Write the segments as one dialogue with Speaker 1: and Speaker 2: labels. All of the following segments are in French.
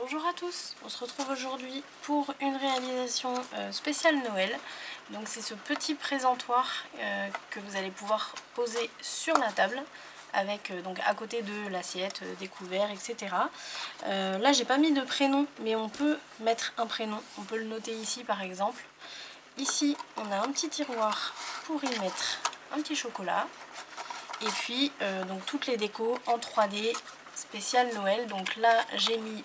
Speaker 1: Bonjour à tous, on se retrouve aujourd'hui pour une réalisation spéciale Noël. Donc c'est ce petit présentoir que vous allez pouvoir poser sur la table avec donc à côté de l'assiette, des couverts, etc. Là j'ai pas mis de prénom, mais on peut mettre un prénom, on peut le noter ici par exemple. Ici on a un petit tiroir pour y mettre un petit chocolat. Et puis donc toutes les décos en 3D spécial Noël. Donc là j'ai mis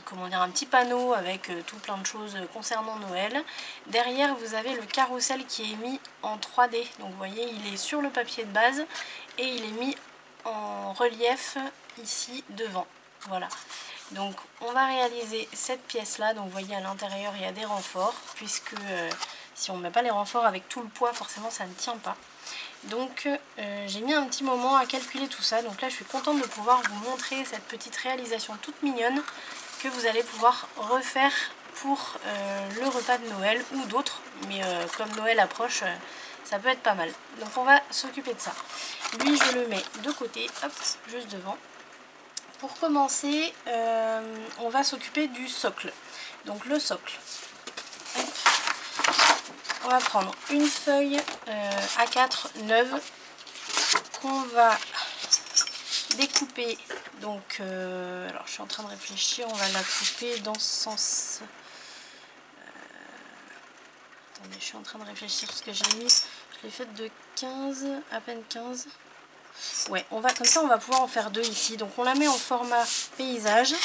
Speaker 1: comment dire, un petit panneau avec tout plein de choses concernant Noël. Derrière vous avez le carrousel qui est mis en 3D. Donc vous voyez il est sur le papier de base et il est mis en relief ici devant. Voilà. Donc on va réaliser cette pièce là. Donc vous voyez à l'intérieur il y a des renforts puisque si on ne met pas les renforts avec tout le poids forcément ça ne tient pas. Donc j'ai mis un petit moment à calculer tout ça. Donc là je suis contente de pouvoir vous montrer cette petite réalisation toute mignonne que vous allez pouvoir refaire pour le repas de Noël ou d'autres. Mais comme Noël approche, ça peut être pas mal. Donc on va s'occuper de ça. Lui je le mets de côté, hop, juste devant. Pour commencer, on va s'occuper du socle. Donc le socle. Hop. On va prendre une feuille A4 neuve qu'on va découper. Donc, alors je suis en train de réfléchir, on va la couper dans ce sens. Attendez, je suis en train de réfléchir ce que j'ai mis. Je l'ai faite de 15, à peine 15. Ouais, comme ça on va pouvoir en faire deux ici. Donc on la met en format paysage.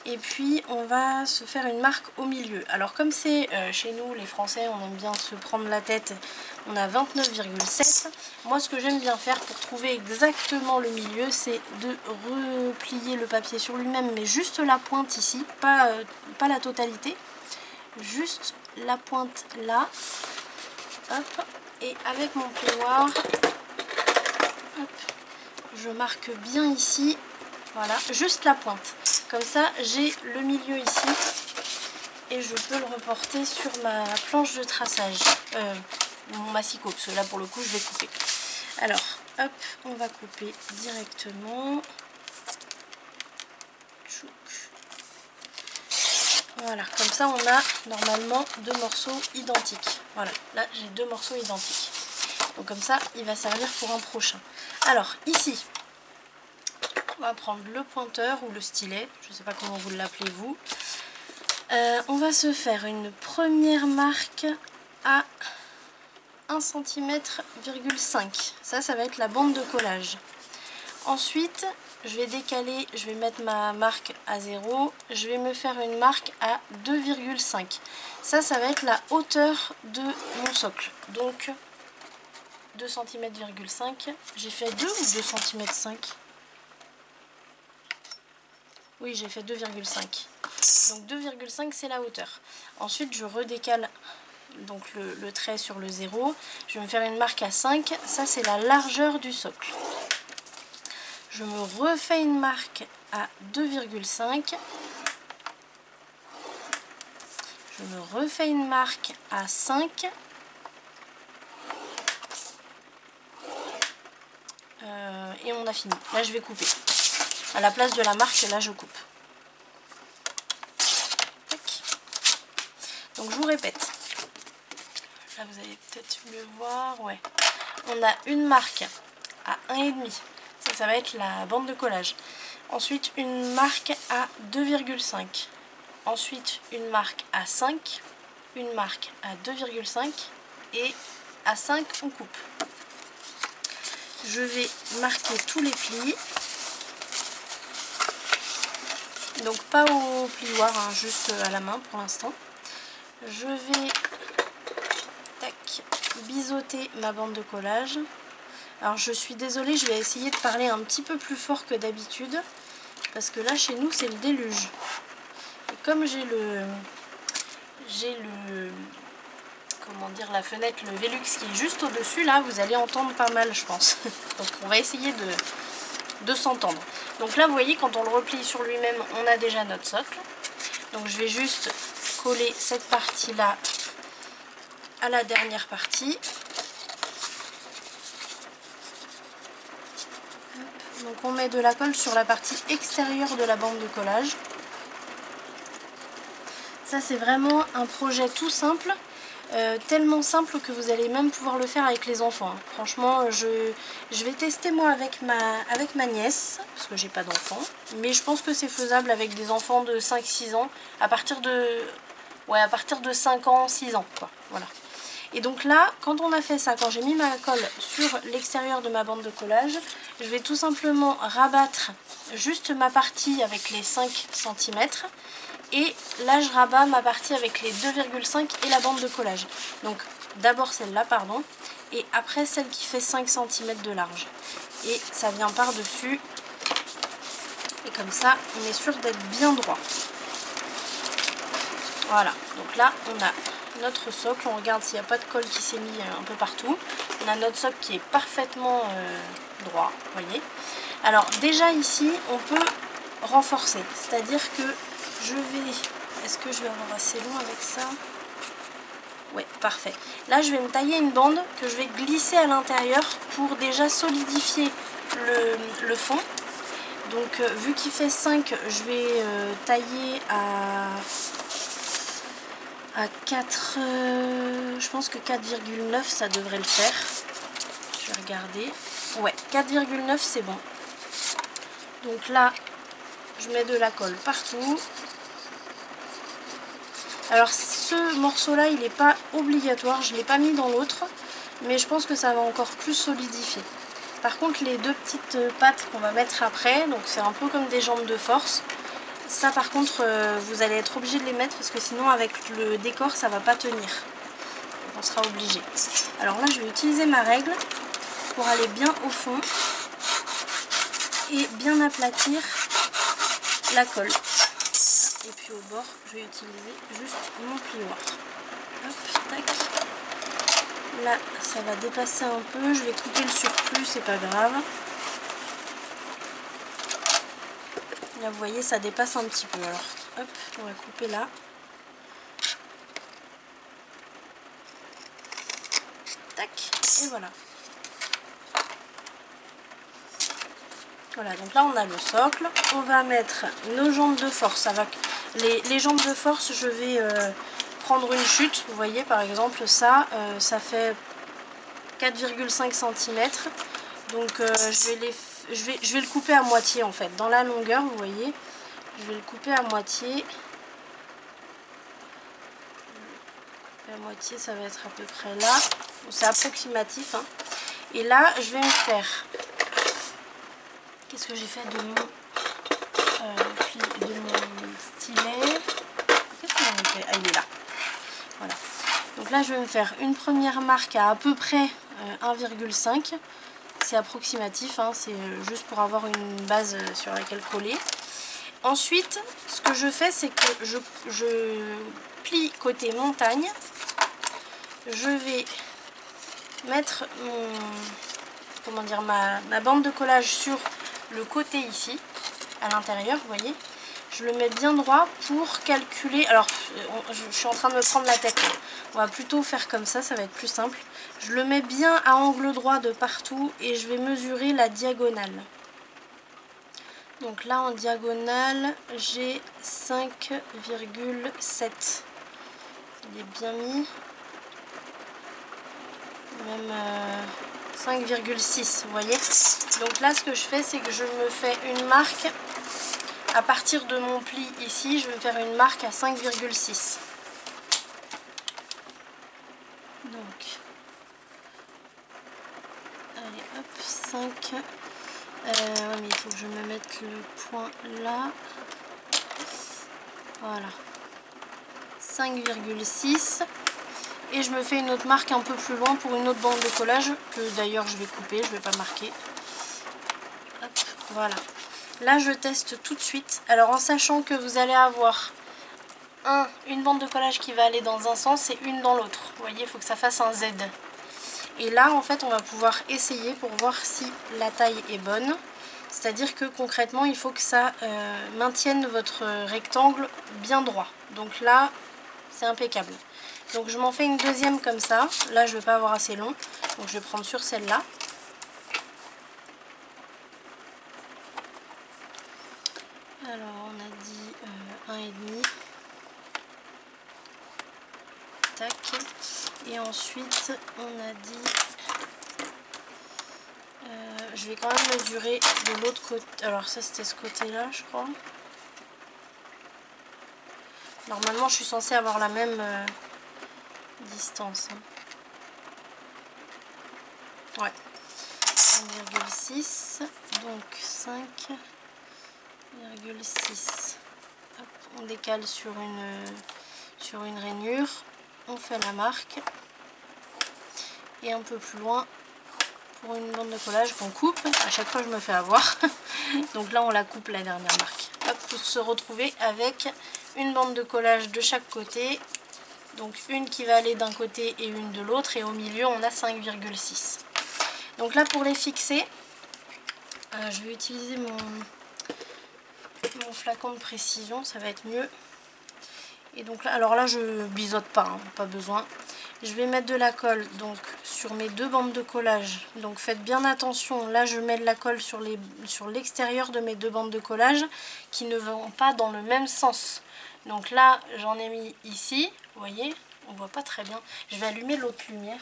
Speaker 1: Et puis on va se faire une marque au milieu. Alors comme c'est chez nous les Français, on aime bien se prendre la tête, on a 29,7. Moi ce que j'aime bien faire pour trouver exactement le milieu, c'est de replier le papier sur lui-même, mais juste la pointe ici, pas la totalité, juste la pointe là. Hop. Et avec mon plioir, hop, je marque bien ici. Voilà, juste la pointe. Comme ça, j'ai le milieu ici et je peux le reporter sur ma planche de traçage, mon massicot, parce que là pour le coup je vais couper. Alors, hop, on va couper directement. Voilà, comme ça on a normalement deux morceaux identiques. Voilà, là j'ai deux morceaux identiques. Donc comme ça, il va servir pour un prochain. Alors, ici, on va prendre le pointeur ou le stylet, je ne sais pas comment vous l'appelez vous. On va se faire une première marque à 1,5 cm. Ça va être la bande de collage. Ensuite, je vais décaler, je vais mettre ma marque à 0. Je vais me faire une marque à 2,5. Ça va être la hauteur de mon socle. Donc, 2,5 cm. J'ai fait 2 ou 2 cm 5 ? Oui, j'ai fait 2,5. Donc 2,5 c'est la hauteur. Ensuite je redécale donc le trait sur le 0. Je vais me faire une marque à 5. Ça c'est la largeur du socle. Je me refais une marque à 2,5. Je me refais une marque à 5. Et on a fini. Là je vais couper. À la place de la marque, là je coupe. Donc je vous répète. Là vous allez peut-être mieux voir. Ouais. On a une marque à 1,5. Ça va être la bande de collage. Ensuite une marque à 2,5. Ensuite une marque à 5. Une marque à 2,5. Et à 5 on coupe. Je vais marquer tous les plis. Donc pas au plioir, hein, juste à la main pour l'instant. Je vais biseauter ma bande de collage. Alors je suis désolée, je vais essayer de parler un petit peu plus fort que d'habitude. Parce que là chez nous c'est le déluge. Et comme j'ai comment dire, la fenêtre, le Velux qui est juste au-dessus, là vous allez entendre pas mal je pense. Donc on va essayer de s'entendre. Donc là vous voyez quand on le replie sur lui-même on a déjà notre socle. Donc je vais juste coller cette partie là à la dernière partie. Hop, Donc on met de la colle sur la partie extérieure de la bande de collage. Ça c'est vraiment un projet tout simple, tellement simple que vous allez même pouvoir le faire avec les enfants. Franchement, je vais tester moi avec ma nièce, parce que j'ai pas d'enfant, mais je pense que c'est faisable avec des enfants de 5-6 ans, à partir de 5 ans, 6 ans, quoi. Voilà. Et donc là, quand on a fait ça, quand j'ai mis ma colle sur l'extérieur de ma bande de collage, je vais tout simplement rabattre juste ma partie avec les 5 cm. Et là, je rabats ma partie avec les 2,5 et la bande de collage. Donc d'abord celle-là, pardon, et après celle qui fait 5 cm de large. Et ça vient par-dessus. Et comme ça, on est sûr d'être bien droit. Voilà, donc là, on a notre socle. On regarde s'il n'y a pas de colle qui s'est mis un peu partout. On a notre socle qui est parfaitement droit, vous voyez. Alors déjà ici, on peut renforcer. C'est-à-dire que je vais... Est-ce que je vais avoir assez long avec ça? Ouais, parfait. Là, je vais me tailler une bande que je vais glisser à l'intérieur pour déjà solidifier le fond. Donc, vu qu'il fait 5, je vais tailler à 4... je pense que 4,9, ça devrait le faire. Je vais regarder. Ouais, 4,9, c'est bon. Donc là, je mets de la colle partout. Alors ce morceau-là, il n'est pas obligatoire, je ne l'ai pas mis dans l'autre, mais je pense que ça va encore plus solidifier. Par contre, les deux petites pattes qu'on va mettre après, donc c'est un peu comme des jambes de force, ça par contre, vous allez être obligé de les mettre parce que sinon avec le décor, ça ne va pas tenir. Donc, on sera obligé. Alors là, je vais utiliser ma règle pour aller bien au fond et bien aplatir la colle. Et puis au bord, je vais utiliser juste mon plioir. Hop, tac. Là, ça va dépasser un peu. Je vais couper le surplus, c'est pas grave. Là, vous voyez, ça dépasse un petit peu. Alors, hop, on va couper là. Tac, et voilà. Voilà, donc là on a le socle. On va mettre nos jambes de force. Les jambes de force, je vais prendre une chute. Vous voyez, par exemple, ça fait 4,5 cm. Donc je vais le couper à moitié en fait. Dans la longueur, vous voyez, je vais le couper à moitié. À moitié, ça va être à peu près là. C'est approximatif, hein. Et là, je vais me faire... Qu'est-ce que j'ai fait de mon stylet? Qu'est-ce que j'en ai fait? Ah, il est là. Voilà. Donc là, je vais me faire une première marque à peu près 1,5. C'est approximatif, hein, c'est juste pour avoir une base sur laquelle coller. Ensuite, ce que je fais, c'est que je plie côté montagne. Je vais mettre ma bande de collage sur le côté ici, à l'intérieur, vous voyez. Je le mets bien droit pour calculer. Alors, je suis en train de me prendre la tête. On va plutôt faire comme ça va être plus simple. Je le mets bien à angle droit de partout et je vais mesurer la diagonale. Donc là, en diagonale, j'ai 5,7. Il est bien mis. Même 5,6, vous voyez. Donc là, ce que je fais, c'est que je me fais une marque. À partir de mon pli ici, je vais me faire une marque à 5,6. Donc, allez, hop, 5. Ouais, mais il faut que je me mette le point là. Voilà. 5,6. Et je me fais une autre marque un peu plus loin pour une autre bande de collage, que d'ailleurs je vais couper, je ne vais pas marquer. Hop, voilà. Là, je teste tout de suite. Alors, en sachant que vous allez avoir une bande de collage qui va aller dans un sens et une dans l'autre. Vous voyez, il faut que ça fasse un Z. Et là, en fait, on va pouvoir essayer pour voir si la taille est bonne. C'est-à-dire que concrètement, il faut que ça maintienne votre rectangle bien droit. Donc là, c'est impeccable. Donc je m'en fais une deuxième comme ça. Là, je ne vais pas avoir assez long. Donc je vais prendre sur celle-là. Alors on a dit 1,5. Tac. Et ensuite on a dit... je vais quand même mesurer de l'autre côté. Alors ça c'était ce côté-là je crois. Normalement je suis censée avoir la même distance. Hein. Ouais. 1,6. Donc 5,6. On décale sur une rainure. On fait la marque. Et un peu plus loin pour une bande de collage qu'on coupe. À chaque fois je me fais avoir. Donc là on la coupe la dernière marque. Hop, pour se retrouver avec une bande de collage de chaque côté. Donc une qui va aller d'un côté et une de l'autre. Et au milieu on a 5,6. Donc là pour les fixer, je vais utiliser mon flacon de précision. Ça va être mieux. Et donc là, alors là je biseaute pas, hein, pas besoin. Je vais mettre de la colle donc sur mes deux bandes de collage. Donc faites bien attention, là je mets de la colle sur l'extérieur de mes deux bandes de collage qui ne vont pas dans le même sens. Donc là j'en ai mis ici, vous voyez, on voit pas très bien. Je vais allumer l'autre lumière.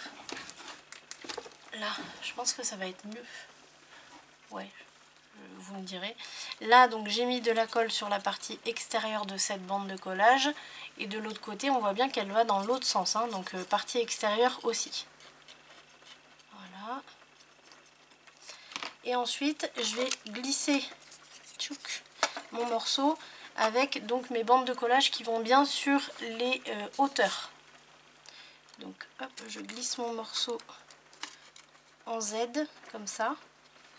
Speaker 1: Là, je pense que ça va être mieux. Ouais, vous me direz. Là donc j'ai mis de la colle sur la partie extérieure de cette bande de collage. Et de l'autre côté, on voit bien qu'elle va dans l'autre sens, hein, donc partie extérieure aussi. Voilà. Et ensuite, je vais glisser mon morceau avec donc mes bandes de collage qui vont bien sur les hauteurs. Donc hop, je glisse mon morceau en Z, comme ça.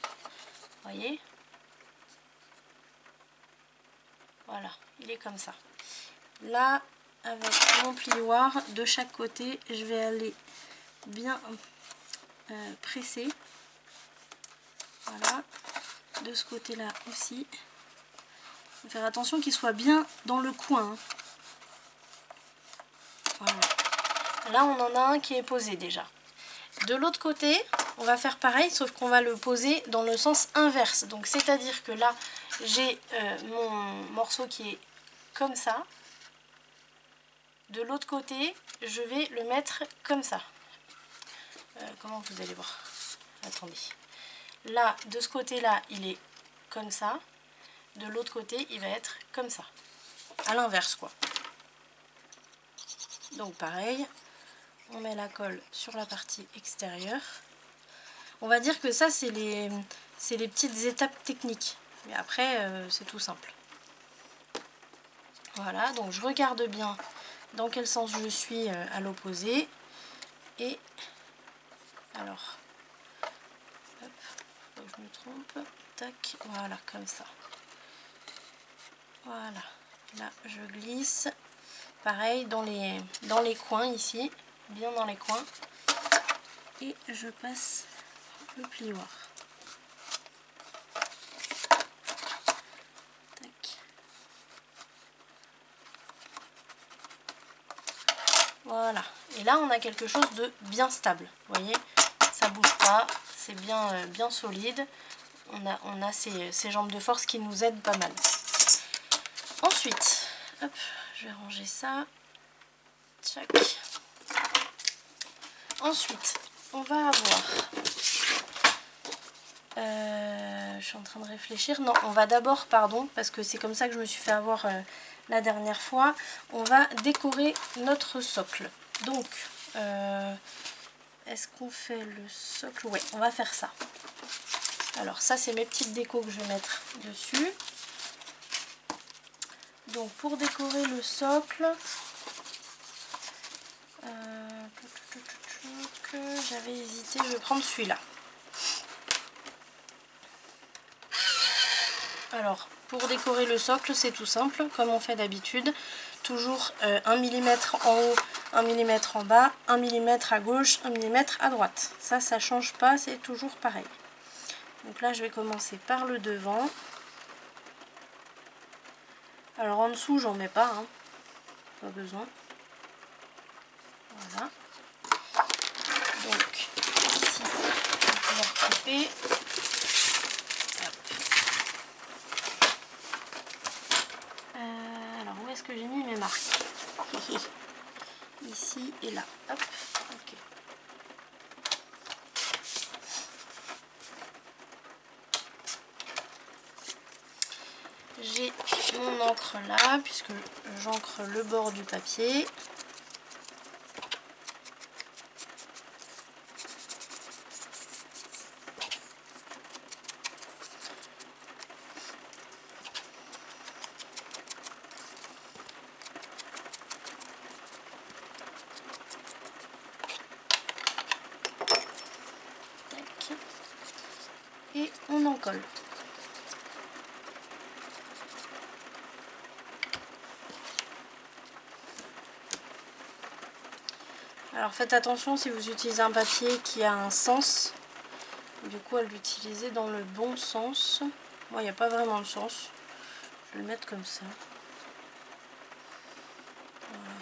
Speaker 1: Vous voyez? Voilà, il est comme ça. Là, avec mon plioir, de chaque côté, je vais aller bien presser. Voilà. De ce côté-là aussi. Il faut faire attention qu'il soit bien dans le coin. Hein. Voilà. Là, on en a un qui est posé déjà. De l'autre côté, on va faire pareil, sauf qu'on va le poser dans le sens inverse. Donc, c'est-à-dire que là, j'ai mon morceau qui est comme ça. De l'autre côté, je vais le mettre comme ça. Comment vous allez voir? Attendez. Là, de ce côté-là, il est comme ça. De l'autre côté, il va être comme ça. À l'inverse, quoi. Donc, pareil. On met la colle sur la partie extérieure. On va dire que ça, c'est les petites étapes techniques. Mais après, c'est tout simple. Voilà, donc je regarde bien dans quel sens je suis à l'opposé. Et alors, hop, faut que je me trompe. Tac, voilà, comme ça. Voilà, là je glisse. Pareil, dans les coins ici, bien dans les coins. Et je passe le plioir. Tac. Voilà. Et là, on a quelque chose de bien stable. Vous voyez, ça bouge pas, c'est bien solide. On a ces jambes de force qui nous aident pas mal. Ensuite, hop, je vais ranger ça. Tchac. Ensuite, on va avoir... je suis en train de réfléchir. Non, on va d'abord, pardon, parce que c'est comme ça que je me suis fait avoir la dernière fois. On va décorer notre socle. Donc, est-ce qu'on fait le socle? Ouais, on va faire ça. Alors, ça, c'est mes petites décos que je vais mettre dessus. Donc, pour décorer le socle... j'avais hésité, je vais prendre celui-là. Alors, pour décorer le socle, c'est tout simple, comme on fait d'habitude. Toujours 1 mm en haut, 1 mm en bas, 1 mm à gauche, 1 mm à droite. Ça change pas, c'est toujours pareil. Donc là, je vais commencer par le devant. Alors en dessous, j'en mets pas, hein. Pas besoin. Voilà. Donc, ici, on va pouvoir couper. Hop. que j'ai mis mes marques. Ici et là. Hop, ok. J'ai mon encre là, puisque j'encre le bord du papier. Et on en colle. Alors faites attention si vous utilisez un papier qui a un sens, du coup à l'utiliser dans le bon sens. Moi il n'y a pas vraiment de sens, je vais le mettre comme ça. Voilà.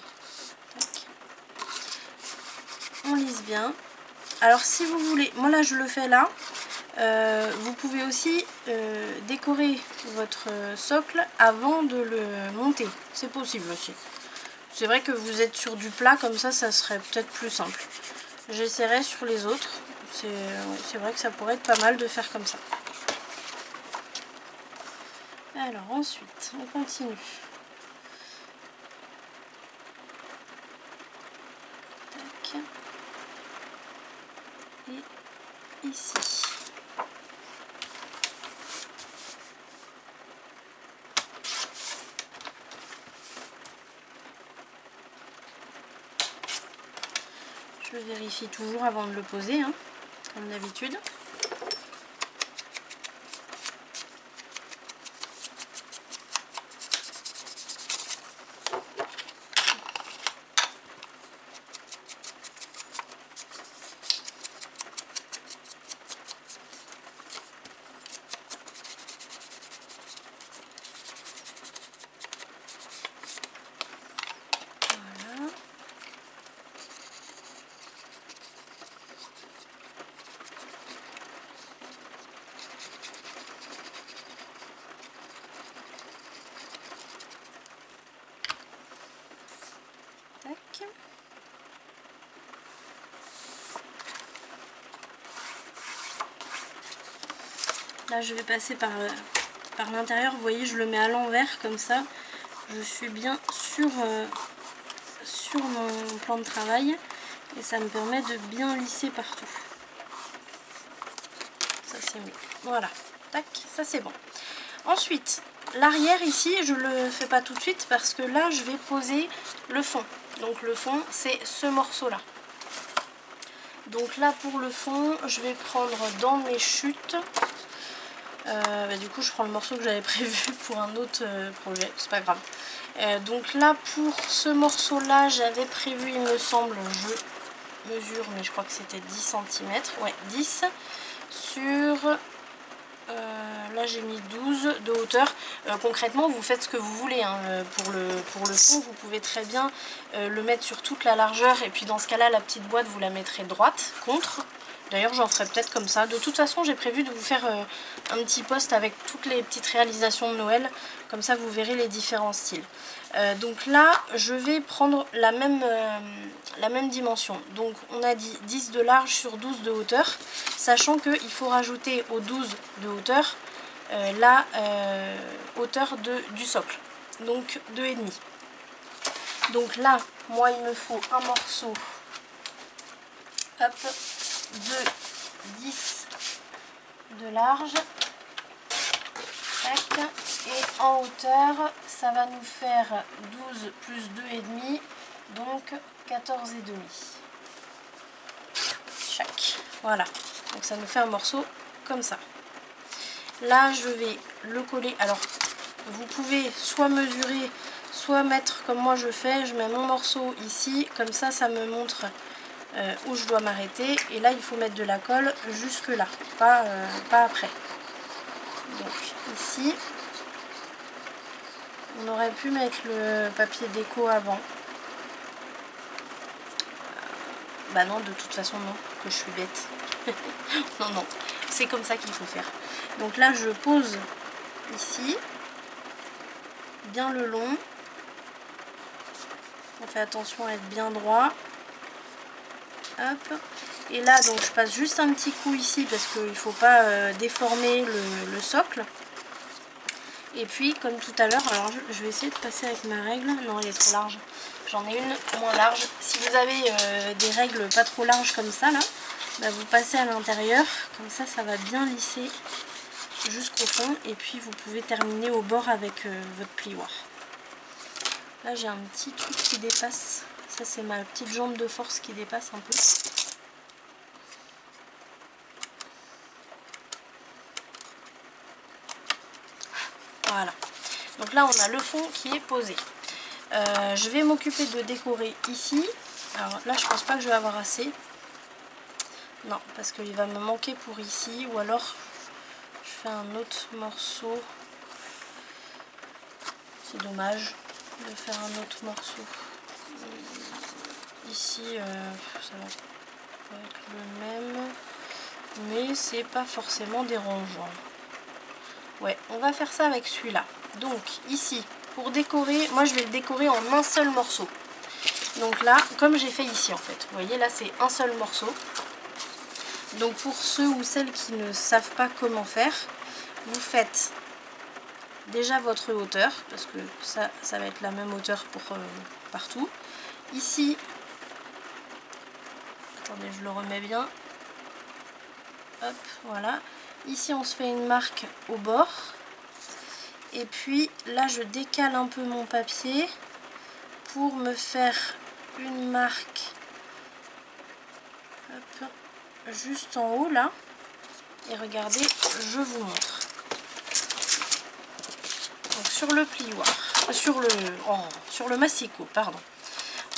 Speaker 1: On lisse bien. Alors si vous voulez, moi là je le fais là, vous pouvez aussi décorer votre socle avant de le monter, c'est possible aussi. C'est vrai que vous êtes sur du plat, comme ça serait peut-être plus simple. J'essaierai sur les autres, c'est vrai que ça pourrait être pas mal de faire comme ça. Alors ensuite, on continue. Tac. Et ici. Je vérifie toujours avant de le poser, hein, comme d'habitude. Là je vais passer par l'intérieur, vous voyez je le mets à l'envers comme ça, je suis bien sur mon plan de travail et ça me permet de bien lisser partout. Ça c'est mieux, voilà, tac, ça c'est bon. Ensuite l'arrière ici je le fais pas tout de suite parce que là je vais poser le fond, donc le fond c'est ce morceau là. Donc là pour le fond je vais prendre dans mes chutes. Du coup je prends le morceau que j'avais prévu pour un autre projet, c'est pas grave. Donc là pour ce morceau là j'avais prévu, il me semble, je mesure mais je crois que c'était 10 cm, ouais 10 sur là j'ai mis 12 de hauteur. Concrètement vous faites ce que vous voulez, hein. Pour le fond vous pouvez très bien le mettre sur toute la largeur et puis dans ce cas là la petite boîte vous la mettrez droite contre. D'ailleurs j'en ferai peut-être comme ça. De toute façon j'ai prévu de vous faire un petit post avec toutes les petites réalisations de Noël. Comme ça vous verrez les différents styles. Donc là je vais prendre la même dimension. Donc on a dit 10 de large sur 12 de hauteur. Sachant qu'il faut rajouter aux 12 de hauteur la hauteur du socle. Donc 2,5. Donc là moi il me faut un morceau. Hop. De 10 de large. Tac. Et en hauteur ça va nous faire 12 plus 2,5 donc 14,5 chaque. Voilà, donc ça nous fait un morceau comme ça. Là je vais le coller. Alors vous pouvez soit mesurer soit mettre comme moi je fais, je mets mon morceau ici, comme ça ça me montre où je dois m'arrêter, et là il faut mettre de la colle jusque là, pas après. Donc ici on aurait pu mettre le papier déco avant, bah non, de toute façon non, que je suis bête. non non, c'est comme ça qu'il faut faire. Donc là je pose ici bien le long On fait attention à être bien droit. Hop. Et là donc je passe juste un petit coup ici parce qu'il ne faut pas déformer le socle. Et puis comme tout à l'heure, alors je vais essayer de passer avec ma règle. Non, elle est trop large. J'en ai une moins large. Si vous avez des règles pas trop larges comme ça là, bah, vous passez à l'intérieur. Comme ça va bien lisser jusqu'au fond. Et puis vous pouvez terminer au bord avec votre plioir. Là j'ai un petit truc qui dépasse. Ça c'est ma petite jambe de force qui dépasse un peu. Voilà. Donc là on a le fond qui est posé. Je vais m'occuper de décorer ici. Alors là je pense pas que je vais avoir assez. Non, parce qu'il va me manquer pour ici. Ou alors je fais un autre morceau. C'est dommage de faire un autre morceau. Ici ça va pas être le même. Mais c'est pas forcément dérangeant. Ouais, on va faire ça avec celui-là. Donc ici, pour décorer, moi je vais le décorer en un seul morceau. Donc là, comme j'ai fait ici en fait, vous voyez là c'est un seul morceau. Donc pour ceux ou celles qui ne savent pas comment faire, vous faites déjà votre hauteur, parce que ça va être la même hauteur pour partout. Ici, attendez je le remets bien, hop, voilà. Ici on se fait une marque au bord. Et puis là je décale un peu mon papier pour me faire une marque hop, juste en haut là. Et regardez, je vous montre. Donc sur le plioir, sur le massicot, pardon,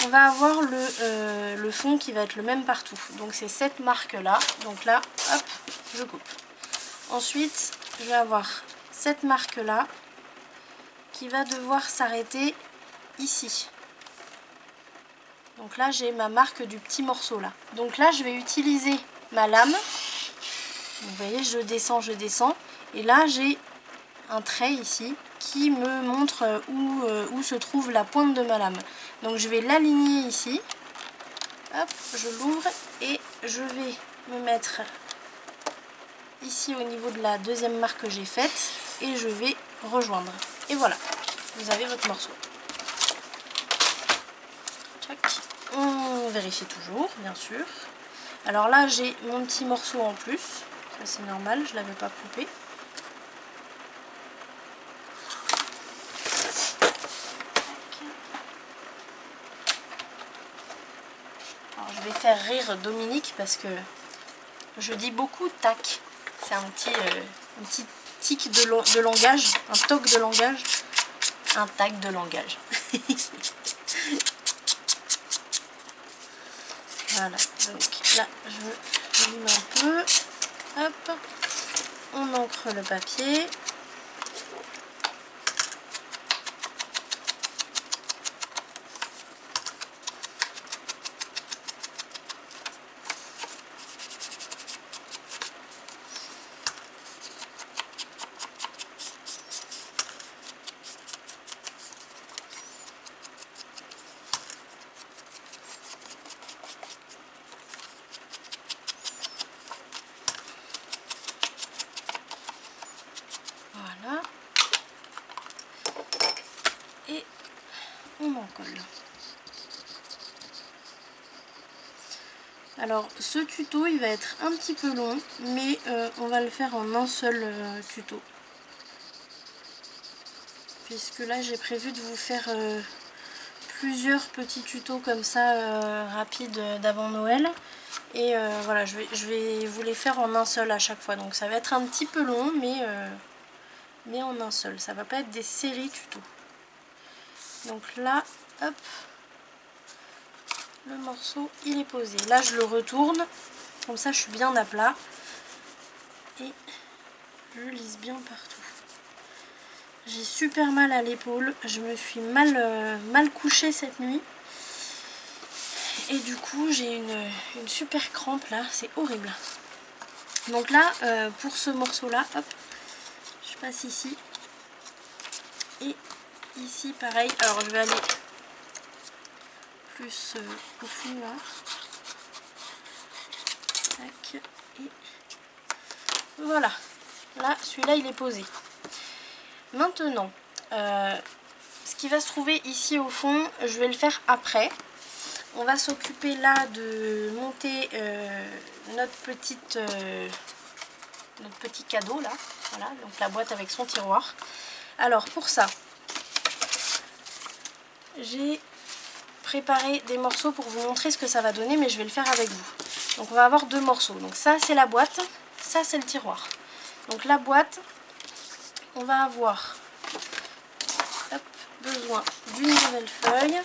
Speaker 1: on va avoir le fond qui va être le même partout. Donc c'est cette marque là. Donc là, hop, je coupe. Ensuite, je vais avoir cette marque là qui va devoir s'arrêter ici. Donc là j'ai ma marque du petit morceau là. Donc là je vais utiliser ma lame. Vous voyez, je descends. Et là j'ai un trait ici qui me montre où se trouve la pointe de ma lame. Donc je vais l'aligner ici. Hop, je l'ouvre et je vais me mettre ici au niveau de la deuxième marque que j'ai faite. Et je vais rejoindre. Et voilà, vous avez votre morceau. On vérifie toujours, bien sûr. Alors là, j'ai mon petit morceau en plus. Ça, c'est normal, je ne l'avais pas coupé. Alors, je vais faire rire Dominique parce que je dis beaucoup tac. C'est un petit tic de langage, un toc de langage. Un tac de langage. Voilà, donc là je lime un peu, hop, on encre le papier. Voilà. Et on en colle. Alors ce tuto il va être un petit peu long, mais on va le faire en un seul tuto. Puisque là j'ai prévu de vous faire plusieurs petits tutos comme ça rapides d'avant Noël. Et voilà, je vais vous les faire en un seul à chaque fois. Donc ça va être un petit peu long, mais en un seul. Ça va pas être des séries tutos. Donc là, hop, le morceau il est posé. Là je le retourne, comme ça je suis bien à plat. Et je lisse bien partout. J'ai super mal à l'épaule. Je me suis mal couchée cette nuit. Et du coup j'ai une super crampe là, c'est horrible. Donc là, pour ce morceau là, hop, je passe ici. Et ici pareil, alors je vais aller plus au fond là. Tac, et voilà. Là, celui-là, il est posé. Maintenant, ce qui va se trouver ici au fond, je vais le faire après. On va s'occuper là de monter notre petit cadeau là. Voilà, donc la boîte avec son tiroir. Alors pour ça, j'ai préparé des morceaux pour vous montrer ce que ça va donner, mais je vais le faire avec vous. Donc on va avoir deux morceaux. Donc ça c'est la boîte, ça c'est le tiroir. Donc la boîte, on va avoir besoin d'une nouvelle feuille.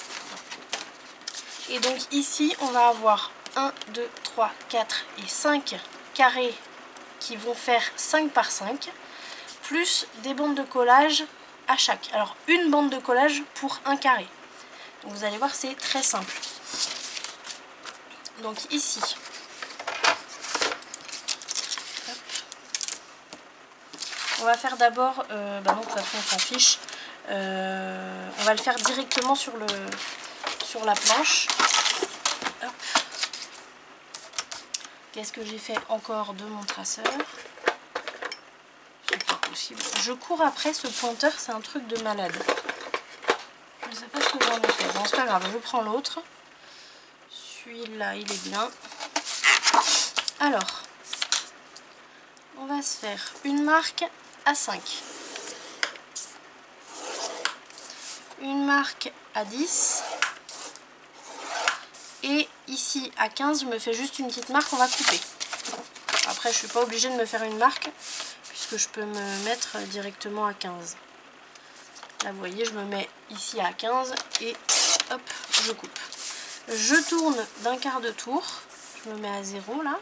Speaker 1: Et donc ici on va avoir 1, 2, 3, 4 et 5 carrés qui vont faire 5 par 5, plus des bandes de collage à chaque. Alors une bande de collage pour un carré. Donc vous allez voir, c'est très simple. Donc ici, hop, on va faire d'abord, non, de toute façon on s'en fiche, on va le faire directement sur la planche. Qu'est-ce que j'ai fait encore de mon traceur? C'est pas possible. Je cours après ce pointeur, c'est un truc de malade. Je ne sais pas ce que j'en ai fait. Bon, c'est pas grave, je prends l'autre. Celui-là, il est bien. Alors, on va se faire une marque à 5. Une marque à 10. Et ici, à 15, je me fais juste une petite marque, on va couper. Après, je ne suis pas obligée de me faire une marque, puisque je peux me mettre directement à 15. Là, vous voyez, je me mets ici à 15 et hop, je coupe. Je tourne d'un quart de tour, je me mets à 0 là.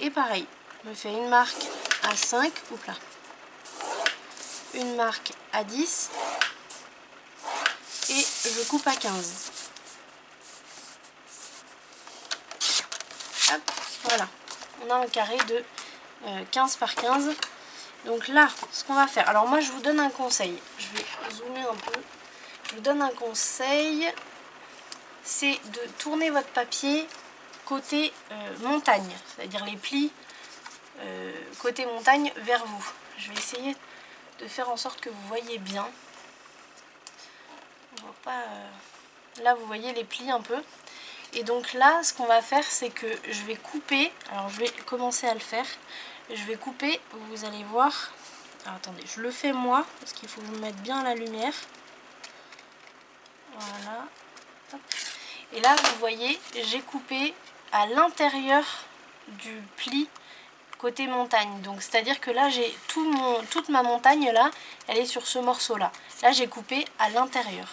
Speaker 1: Et pareil, je me fais une marque à 5, oups là. Une marque à 10 et je coupe à 15. Hop, voilà, on a un carré de 15 par 15. Donc là, ce qu'on va faire, alors moi je vous donne un conseil, je vais zoomer un peu, je vous donne un conseil, c'est de tourner votre papier côté montagne, c'est-à-dire les plis côté montagne vers vous. Je vais essayer de faire en sorte que vous voyez bien. On voit pas, là vous voyez les plis un peu. Et donc là, ce qu'on va faire, c'est que je vais couper, alors je vais commencer à le faire, je vais couper, vous allez voir. Alors, attendez, je le fais moi, parce qu'il faut que je me mette bien à la lumière. Voilà. Hop. Et là, vous voyez, j'ai coupé à l'intérieur du pli côté montagne. Donc, c'est-à-dire que là, j'ai toute ma montagne, là, elle est sur ce morceau-là. Là, j'ai coupé à l'intérieur.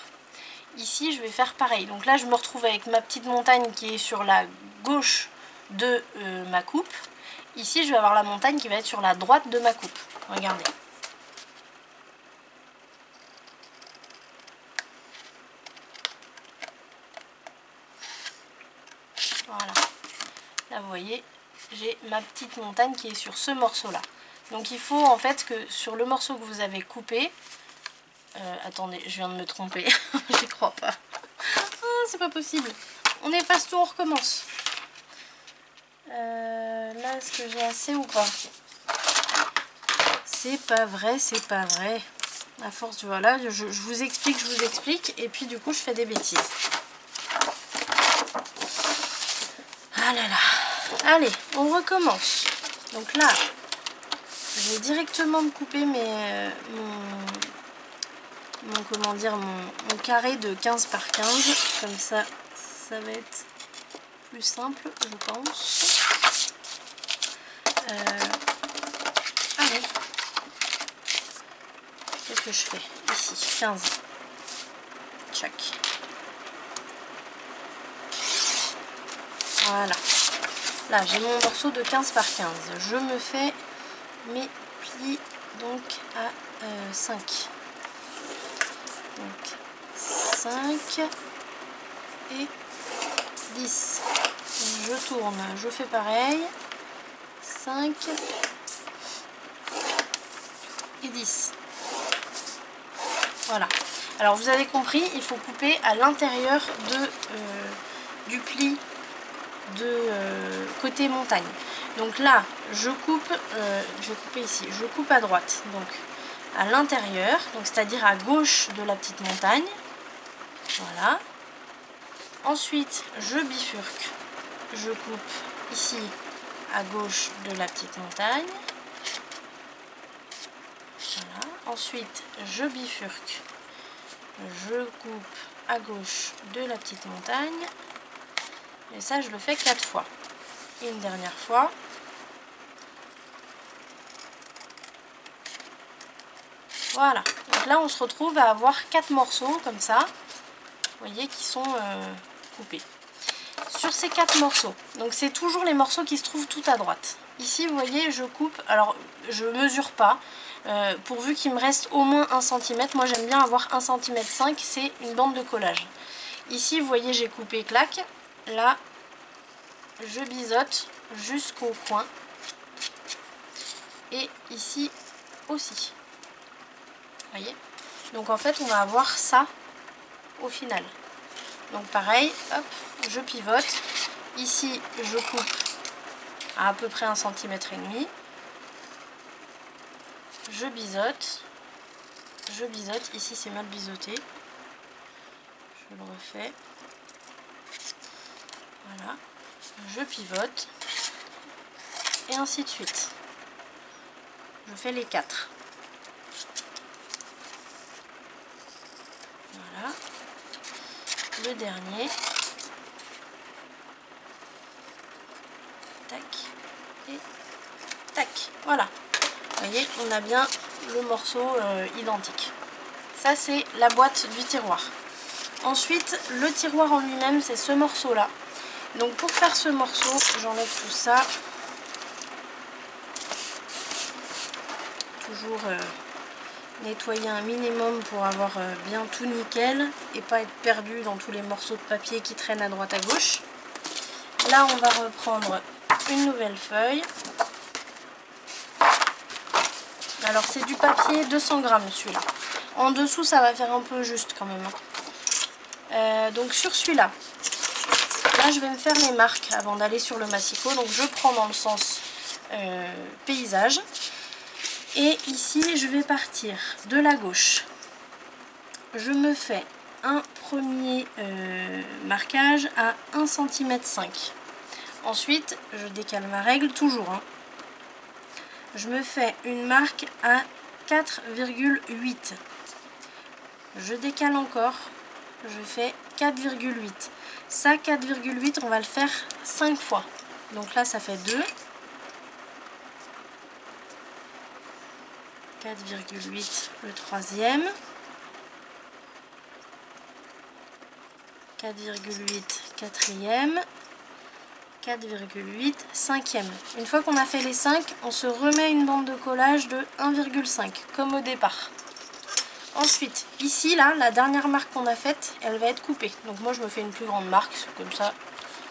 Speaker 1: Ici, je vais faire pareil. Donc là, je me retrouve avec ma petite montagne qui est sur la gauche de ma coupe. Ici, je vais avoir la montagne qui va être sur la droite de ma coupe. Regardez. Voilà. Là, vous voyez, j'ai ma petite montagne qui est sur ce morceau-là. Donc, il faut en fait que sur le morceau que vous avez coupé... attendez, je viens de me tromper. J'y crois pas. Ah, c'est pas possible. On efface tout, on recommence. Là, est-ce que j'ai assez ou pas? C'est pas vrai, c'est pas vrai. À force, voilà, je vous explique, et puis du coup, je fais des bêtises. Ah là là. Allez, on recommence. Donc là, je vais directement me couper mon carré de 15 par 15. Comme ça, ça va être plus simple, je pense. Allez. Qu'est-ce que je fais ici? 15. Tchac. Voilà. Là, j'ai mon morceau de 15 par 15. Je me fais mes plis donc à 5. Donc 5 et 10. Je tourne, je fais pareil. 5 et 10. Voilà. Alors vous avez compris, il faut couper à l'intérieur du pli de côté montagne. Donc là, je coupe, je vais couper ici, je coupe à droite, donc à l'intérieur, donc c'est-à-dire à gauche de la petite montagne. Voilà. Ensuite, je bifurque, je coupe ici à gauche de la petite montagne. Voilà. Ensuite, je bifurque, je coupe à gauche de la petite montagne. Et ça, je le fais 4 fois. Une dernière fois. Voilà. Donc là, on se retrouve à avoir 4 morceaux comme ça. Vous voyez, qui sont coupés. Sur ces 4 morceaux, donc c'est toujours les morceaux qui se trouvent tout à droite. Ici, vous voyez, je coupe, alors je mesure pas, pourvu qu'il me reste au moins 1 cm. Moi, j'aime bien avoir 1,5 cm, c'est une bande de collage. Ici, vous voyez, j'ai coupé, clac. Là, je biseaute jusqu'au coin. Et ici aussi. Vous voyez? Donc en fait, on va avoir ça au final. Donc pareil, hop, je pivote. Ici, je coupe à peu près 1,5 cm. Je biseaute. Je biseaute. Ici, c'est mal biseauté. Je le refais. Voilà. Je pivote. Et ainsi de suite. Je fais les 4. Voilà. Le dernier. Tac. Et tac. Voilà. Vous voyez, on a bien le morceau identique. Ça, c'est la boîte du tiroir. Ensuite, le tiroir en lui-même, c'est ce morceau-là. Donc, pour faire ce morceau, j'enlève tout ça. Toujours nettoyer un minimum pour avoir bien tout nickel et pas être perdu dans tous les morceaux de papier qui traînent à droite à gauche. Là, on va reprendre une nouvelle feuille. Alors, c'est du papier 200 grammes celui-là. En dessous, ça va faire un peu juste quand même. Donc, sur celui-là, là, je vais me faire les marques avant d'aller sur le massicot. Donc, je prends dans le sens paysage. Et ici, je vais partir de la gauche. Je me fais un premier marquage à 1,5 cm. Ensuite, je décale ma règle toujours. Hein. Je me fais une marque à 4,8. Je décale encore. Je fais 4,8. Ça, 4,8, on va le faire 5 fois. Donc là, ça fait 2. 4,8 le troisième. 4,8 quatrième. 4,8 cinquième. Une fois qu'on a fait les 5, on se remet une bande de collage de 1,5 comme au départ. Ensuite, ici, là, la dernière marque qu'on a faite, elle va être coupée. Donc moi, je me fais une plus grande marque, comme ça,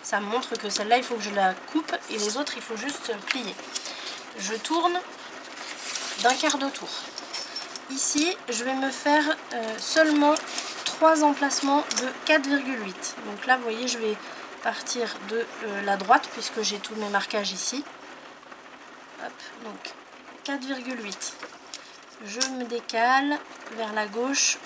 Speaker 1: ça me montre que celle-là, il faut que je la coupe et les autres, il faut juste plier. Je tourne d'un quart de tour. Ici, je vais me faire seulement 3 emplacements de 4,8. Donc là, vous voyez, je vais partir de la droite puisque j'ai tous mes marquages ici. Hop, donc 4,8. Je me décale vers la gauche.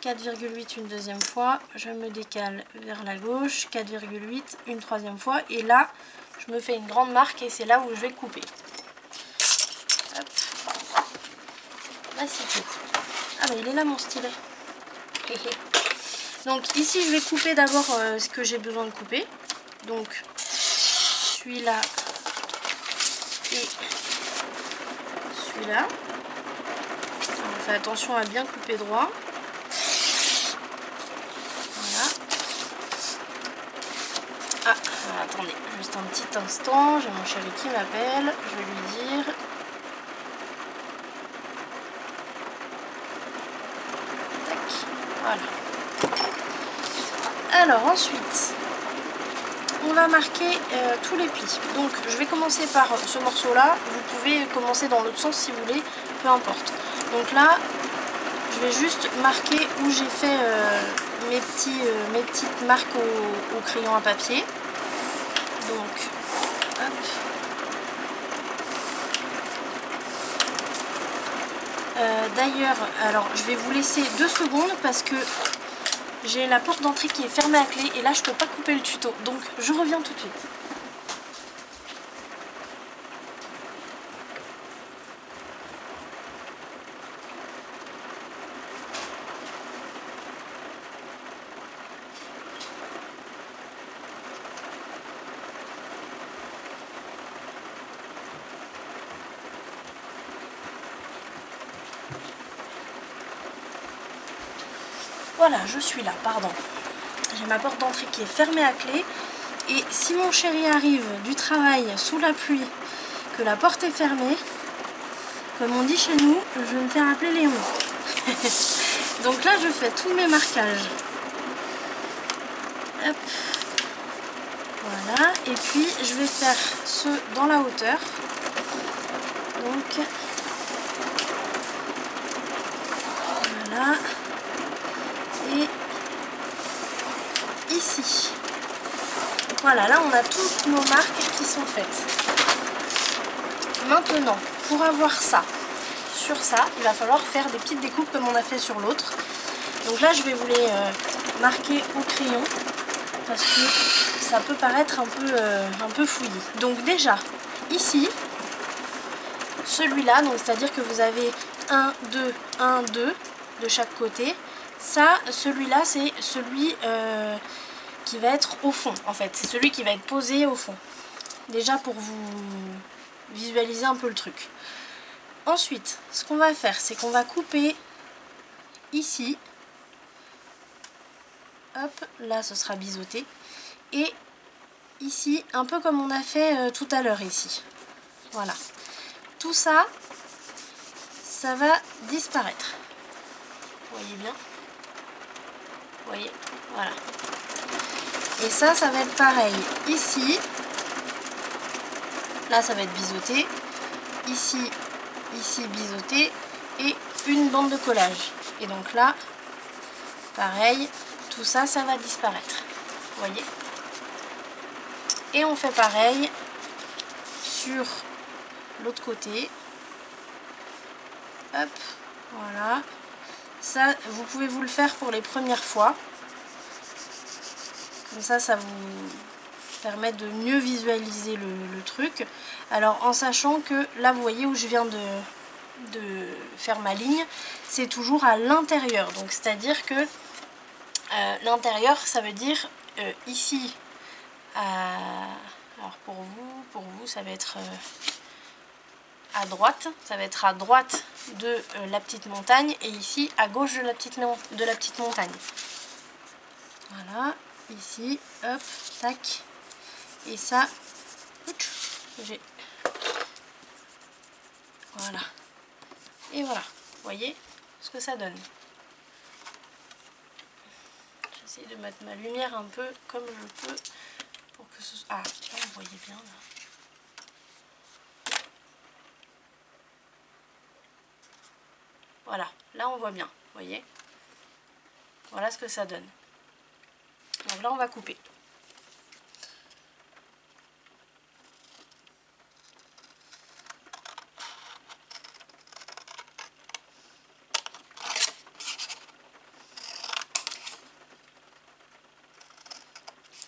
Speaker 1: 4,8 une deuxième fois. Je me décale vers la gauche. 4,8 une troisième fois. Et là, je me fais une grande marque et c'est là où je vais couper. Hop. Là, c'est tout. Ah bah il est là mon stylet. Donc ici je vais couper d'abord ce que j'ai besoin de couper. Donc celui-là et celui-là. On fait attention à bien couper droit. Voilà. Ah, attendez, juste un petit instant, j'ai mon chéri qui m'appelle, je vais lui dire. Voilà. Alors ensuite, on va marquer tous les plis. Donc je vais commencer par ce morceau là. Vous pouvez commencer dans l'autre sens si vous voulez, peu importe. Donc là, je vais juste marquer où j'ai fait mes petites marques au crayon à papier. Donc, hop. D'ailleurs, alors je vais vous laisser 2 secondes parce que j'ai la porte d'entrée qui est fermée à clé et là je peux pas couper le tuto. Donc je reviens tout de suite. Voilà, je suis là, pardon. J'ai ma porte d'entrée qui est fermée à clé. Et si mon chéri arrive du travail sous la pluie, que la porte est fermée, comme on dit chez nous, je vais me faire appeler Léon. Donc là, je fais tous mes marquages. Hop. Voilà. Et puis, je vais faire ceux dans la hauteur. Donc, voilà. Et ici. Voilà, là on a toutes nos marques qui sont faites. Maintenant, pour avoir ça, sur ça, il va falloir faire des petites découpes comme on a fait sur l'autre. Donc là, je vais vous les marquer au crayon parce que ça peut paraître un peu fouillis. Donc déjà, ici, celui-là, donc c'est-à-dire que vous avez 1, 2, 1, 2 de chaque côté. Ça, celui-là, c'est celui qui va être au fond, en fait. C'est celui qui va être posé au fond. Déjà pour vous visualiser un peu le truc. Ensuite, ce qu'on va faire, c'est qu'on va couper ici. Hop, là, ce sera biseauté. Et ici, un peu comme on a fait tout à l'heure ici. Voilà. Tout ça, ça va disparaître. Vous voyez bien? Vous voyez? Voilà. Et ça va être pareil. Ici, là, ça va être biseauté. Ici, biseauté. Et une bande de collage. Et donc là, pareil, tout ça, ça va disparaître. Vous voyez? Et on fait pareil sur l'autre côté. Hop, voilà. Ça, vous pouvez vous le faire pour les premières fois. Comme ça vous permet de mieux visualiser le truc. Alors, en sachant que là, vous voyez où je viens de faire ma ligne, c'est toujours à l'intérieur. Donc, c'est-à-dire que l'intérieur, ça veut dire ici, alors pour vous, ça va être à droite. Ça va être à droite de la petite montagne et ici, à gauche de la petite montagne. Voilà, ici, hop, tac. Et ça, j'ai... Voilà. Et voilà, vous voyez ce que ça donne. J'essaie de mettre ma lumière un peu comme je peux pour que ce soit... Ah, là vous voyez bien là. Voilà, là on voit bien, vous voyez. Voilà ce que ça donne. Donc là on va couper.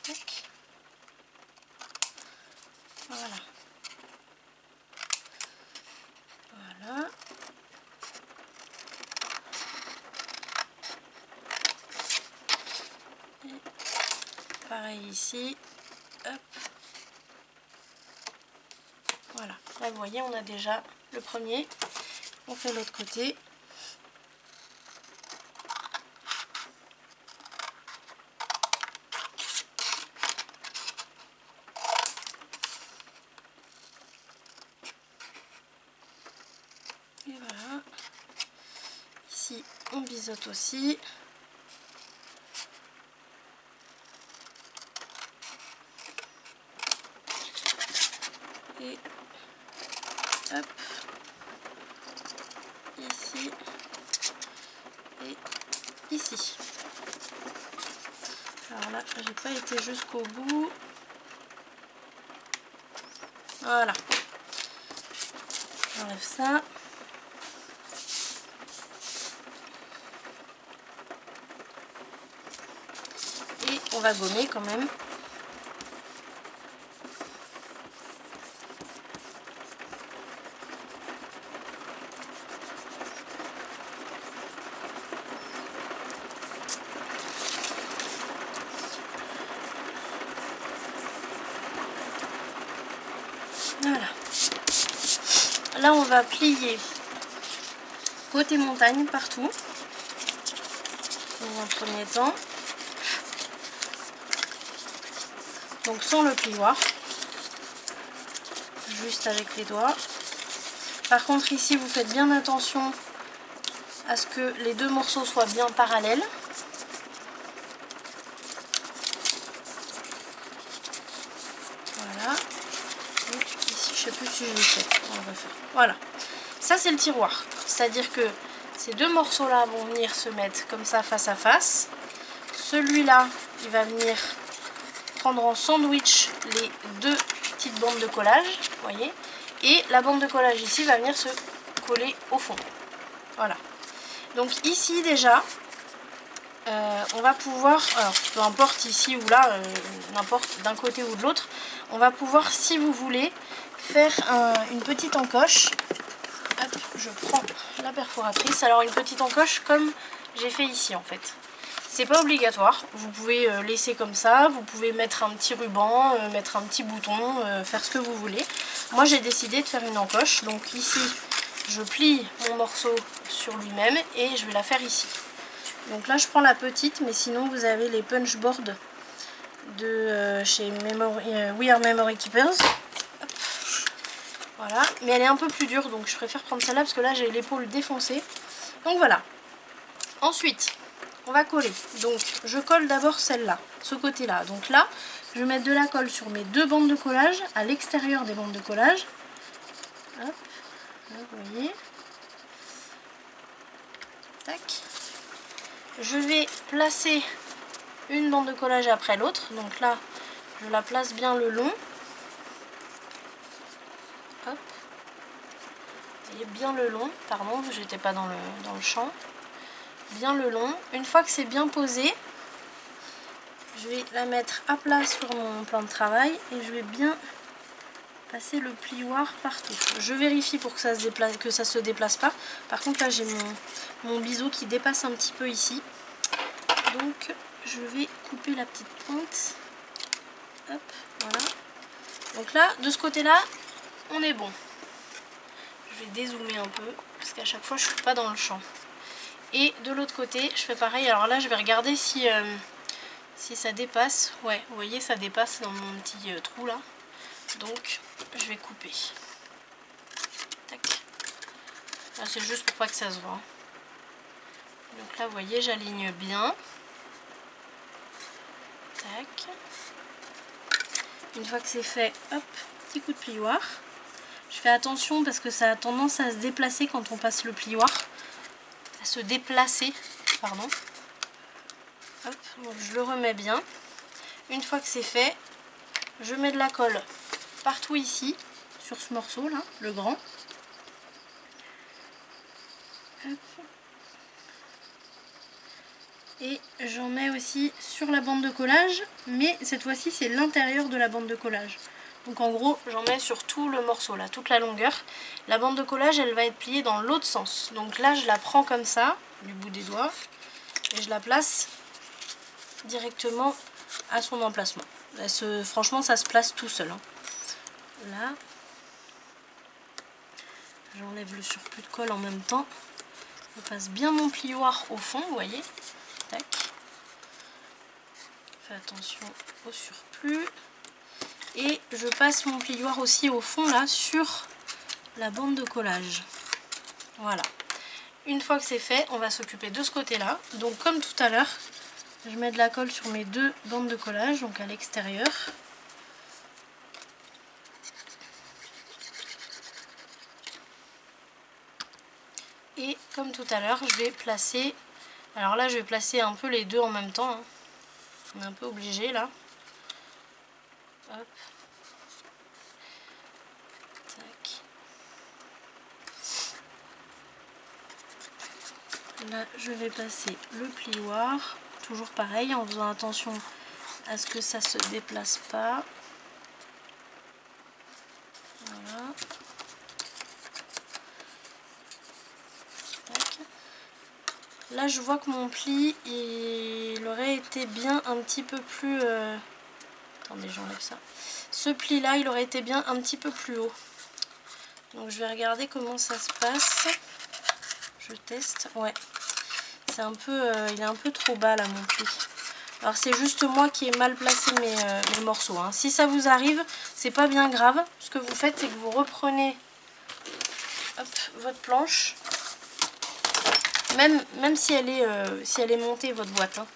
Speaker 1: Tac. Voilà. Voilà. Et pareil ici. Hop. Voilà. Là vous voyez on a déjà le premier. On fait l'autre côté. Et voilà. Ici on biseaute aussi. Et hop, ici, ici. Alors là, j'ai pas été jusqu'au bout. Voilà. J'enlève ça. Et on va gommer quand même. Voilà. Là, on va plier côté montagne partout. Dans un premier temps. Donc sans le plioir. Juste avec les doigts. Par contre, ici, vous faites bien attention à ce que les deux morceaux soient bien parallèles. Voilà. Donc ici, je sais plus si je le fais. On va refaire. Voilà. Ça, c'est le tiroir. C'est-à-dire que ces deux morceaux-là vont venir se mettre comme ça face à face. Celui-là, il va venir prendre en sandwich les deux petites bandes de collage, vous voyez. Et la bande de collage ici va venir se coller au fond. Voilà. Donc ici déjà, on va pouvoir, alors peu importe ici ou là, n'importe d'un côté ou de l'autre, on va pouvoir, si vous voulez, faire une petite encoche. Hop, je prends la perforatrice. Alors une petite encoche comme j'ai fait ici en fait. C'est pas obligatoire, vous pouvez laisser comme ça, vous pouvez mettre un petit ruban, mettre un petit bouton, faire ce que vous voulez. Moi j'ai décidé de faire une encoche, donc ici je plie mon morceau sur lui-même et je vais la faire ici. Donc là je prends la petite, mais sinon vous avez les punch boards de chez We Are Memory Keepers. Hop. Voilà, mais elle est un peu plus dure, donc je préfère prendre celle-là parce que là j'ai l'épaule défoncée. Donc voilà. Ensuite, on va coller. Donc je colle d'abord celle-là, ce côté-là. Donc là, je vais mettre de la colle sur mes deux bandes de collage, à l'extérieur des bandes de collage. Hop, là, vous voyez. Tac. Je vais placer une bande de collage après l'autre. Donc là, je la place bien le long. Hop. Vous voyez, bien le long. Pardon, j'étais pas dans le champ. Bien le long. Une fois que c'est bien posé, je vais la mettre à plat sur mon plan de travail et je vais bien passer le plioir partout. Je vérifie pour que ça se déplace pas. Par contre là j'ai mon biseau qui dépasse un petit peu ici. Donc je vais couper la petite pointe. Hop, voilà. Donc là, de ce côté-là, on est bon. Je vais dézoomer un peu parce qu'à chaque fois je suis pas dans le champ. Et de l'autre côté, je fais pareil. Alors là, je vais regarder si ça dépasse. Ouais, vous voyez, ça dépasse dans mon petit trou là. Donc, je vais couper. Tac. Là, c'est juste pour pas que ça se voit. Donc là, vous voyez, j'aligne bien. Tac. Une fois que c'est fait, hop, petit coup de plioir. Je fais attention parce que ça a tendance à se déplacer quand on passe le plioir. À se déplacer, pardon. Hop, donc je le remets bien. Une fois que c'est fait, je mets de la colle partout ici, sur ce morceau là, le grand. Hop. Et j'en mets aussi sur la bande de collage, mais cette fois-ci c'est l'intérieur de la bande de collage. Donc en gros, j'en mets sur tout le morceau là, toute la longueur. La bande de collage, elle va être pliée dans l'autre sens. Donc là, je la prends comme ça, du bout des doigts, et je la place directement à son emplacement. Franchement, ça se place tout seul. Hein. Là, j'enlève le surplus de colle en même temps. Je passe bien mon plioir au fond, vous voyez. Tac. Fais attention au surplus. Et je passe mon plioir aussi au fond là sur la bande de collage. Voilà. Une fois que c'est fait, on va s'occuper de ce côté-là. Donc comme tout à l'heure, je mets de la colle sur mes deux bandes de collage, donc à l'extérieur. Et comme tout à l'heure, je vais placer Alors là je vais placer un peu les deux en même temps, hein. On est un peu obligé là. Hop. Tac. Là je vais passer le plioir, toujours pareil en faisant attention à ce que ça se déplace pas. Voilà. Tac. Là je vois que mon pli il aurait été bien un petit peu plus... Attendez, j'enlève ça. Ce pli là il aurait été bien un petit peu plus haut. Donc je vais regarder comment ça se passe. Je teste. Ouais. C'est un peu, il est un peu trop bas là mon pli. Alors c'est juste moi qui ai mal placé mes morceaux, hein. Si ça vous arrive, c'est pas bien grave. Ce que vous faites, c'est que vous reprenez hop, votre planche. Même si elle est montée, votre boîte, hein,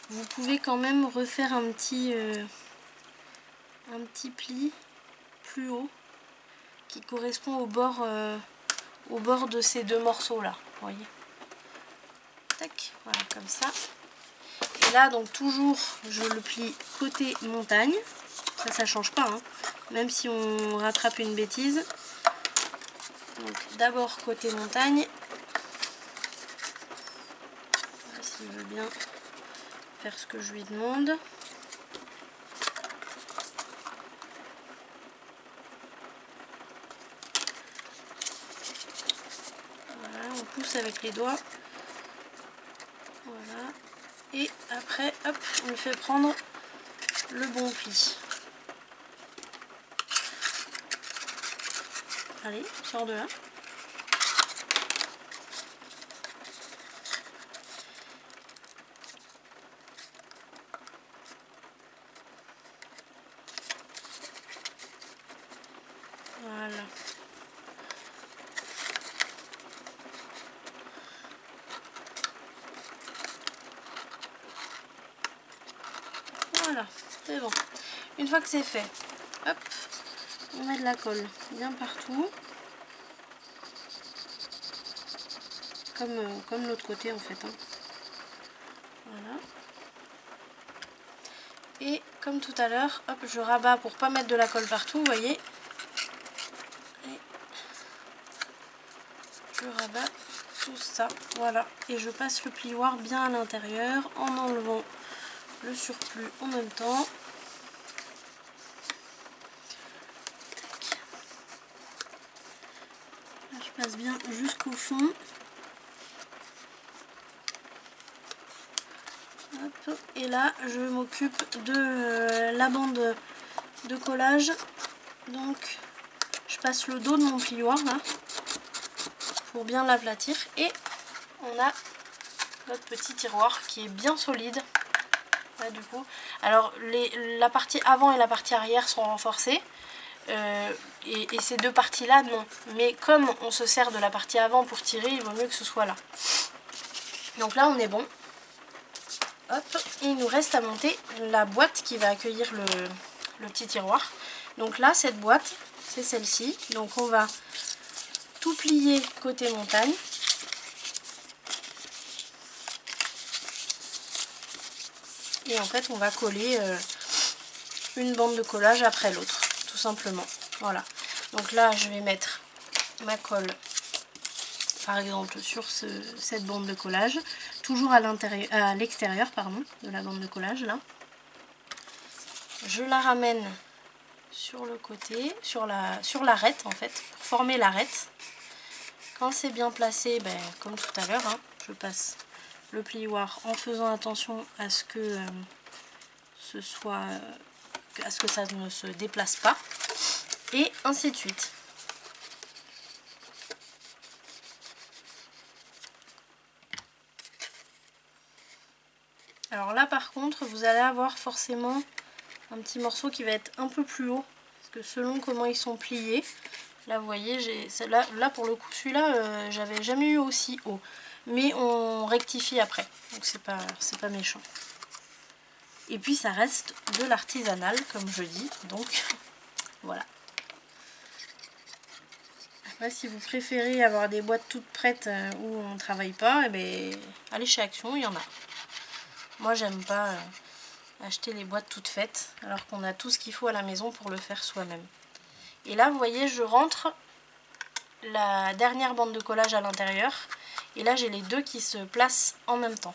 Speaker 1: vous pouvez quand même refaire un petit pli plus haut qui correspond au bord de ces deux morceaux là. Vous voyez. Tac, voilà, comme ça. Et là donc toujours je le plie côté montagne, ça change pas, hein, même si on rattrape une bêtise. Donc d'abord côté montagne, s'il veut bien faire ce que je lui demande. Voilà, on pousse avec les doigts. Voilà. Et après, hop, on lui fait prendre le bon pli. Allez, sors de là. Voilà. Voilà, c'est bon. Une fois que c'est fait, hop, on met de la colle bien partout. Comme l'autre côté en fait, hein. Voilà. Et comme tout à l'heure, hop, je rabats pour pas mettre de la colle partout, vous voyez. Et je rabats tout ça, voilà. Et je passe le plioir bien à l'intérieur en enlevant le surplus en même temps. Là, je passe bien jusqu'au fond. Hop. Et là, je m'occupe de la bande de collage. Donc, je passe le dos de mon plioir là pour bien l'aplatir. Et on a notre petit tiroir qui est bien solide. Là, du coup, alors la partie avant et la partie arrière sont renforcées. Et ces deux parties là non, mais comme on se sert de la partie avant pour tirer, il vaut mieux que ce soit là. Donc là on est bon. Hop, et il nous reste à monter la boîte qui va accueillir le petit tiroir. Donc là cette boîte c'est celle-ci, donc on va tout plier côté montagne. Et en fait on va coller une bande de collage après l'autre, tout simplement. Voilà. Donc là je vais mettre ma colle par exemple sur cette bande de collage, toujours à l'extérieur de la bande de collage là. Je la ramène sur le côté, sur l'arête en fait, pour former l'arête. Quand c'est bien placé, ben, comme tout à l'heure, hein, je passe le plioir en faisant attention à ce que ça ne se déplace pas, et ainsi de suite. Alors là par contre vous allez avoir forcément un petit morceau qui va être un peu plus haut, parce que selon comment ils sont pliés, là vous voyez, là pour le coup celui-là j'avais jamais eu aussi haut, mais on rectifie après, donc c'est pas méchant. Et puis ça reste de l'artisanal comme je dis, donc voilà. Là, si vous préférez avoir des boîtes toutes prêtes où on ne travaille pas, eh bien, allez chez Action, il y en a. Moi, j'aime pas acheter les boîtes toutes faites, alors qu'on a tout ce qu'il faut à la maison pour le faire soi-même. Et là, vous voyez, je rentre la dernière bande de collage à l'intérieur. Et là, j'ai les deux qui se placent en même temps.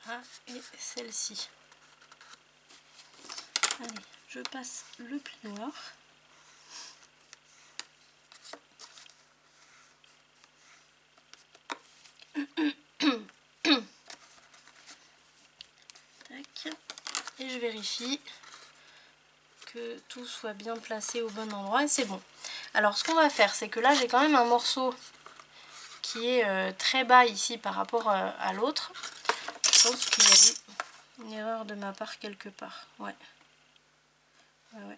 Speaker 1: Voilà, et celle-ci. Allez, je passe le plioir. Tac. Et je vérifie que tout soit bien placé au bon endroit et c'est bon. Alors ce qu'on va faire, c'est que là j'ai quand même un morceau qui est très bas ici par rapport à l'autre. Je pense qu'il y a eu une erreur de ma part quelque part. Ouais. Ouais.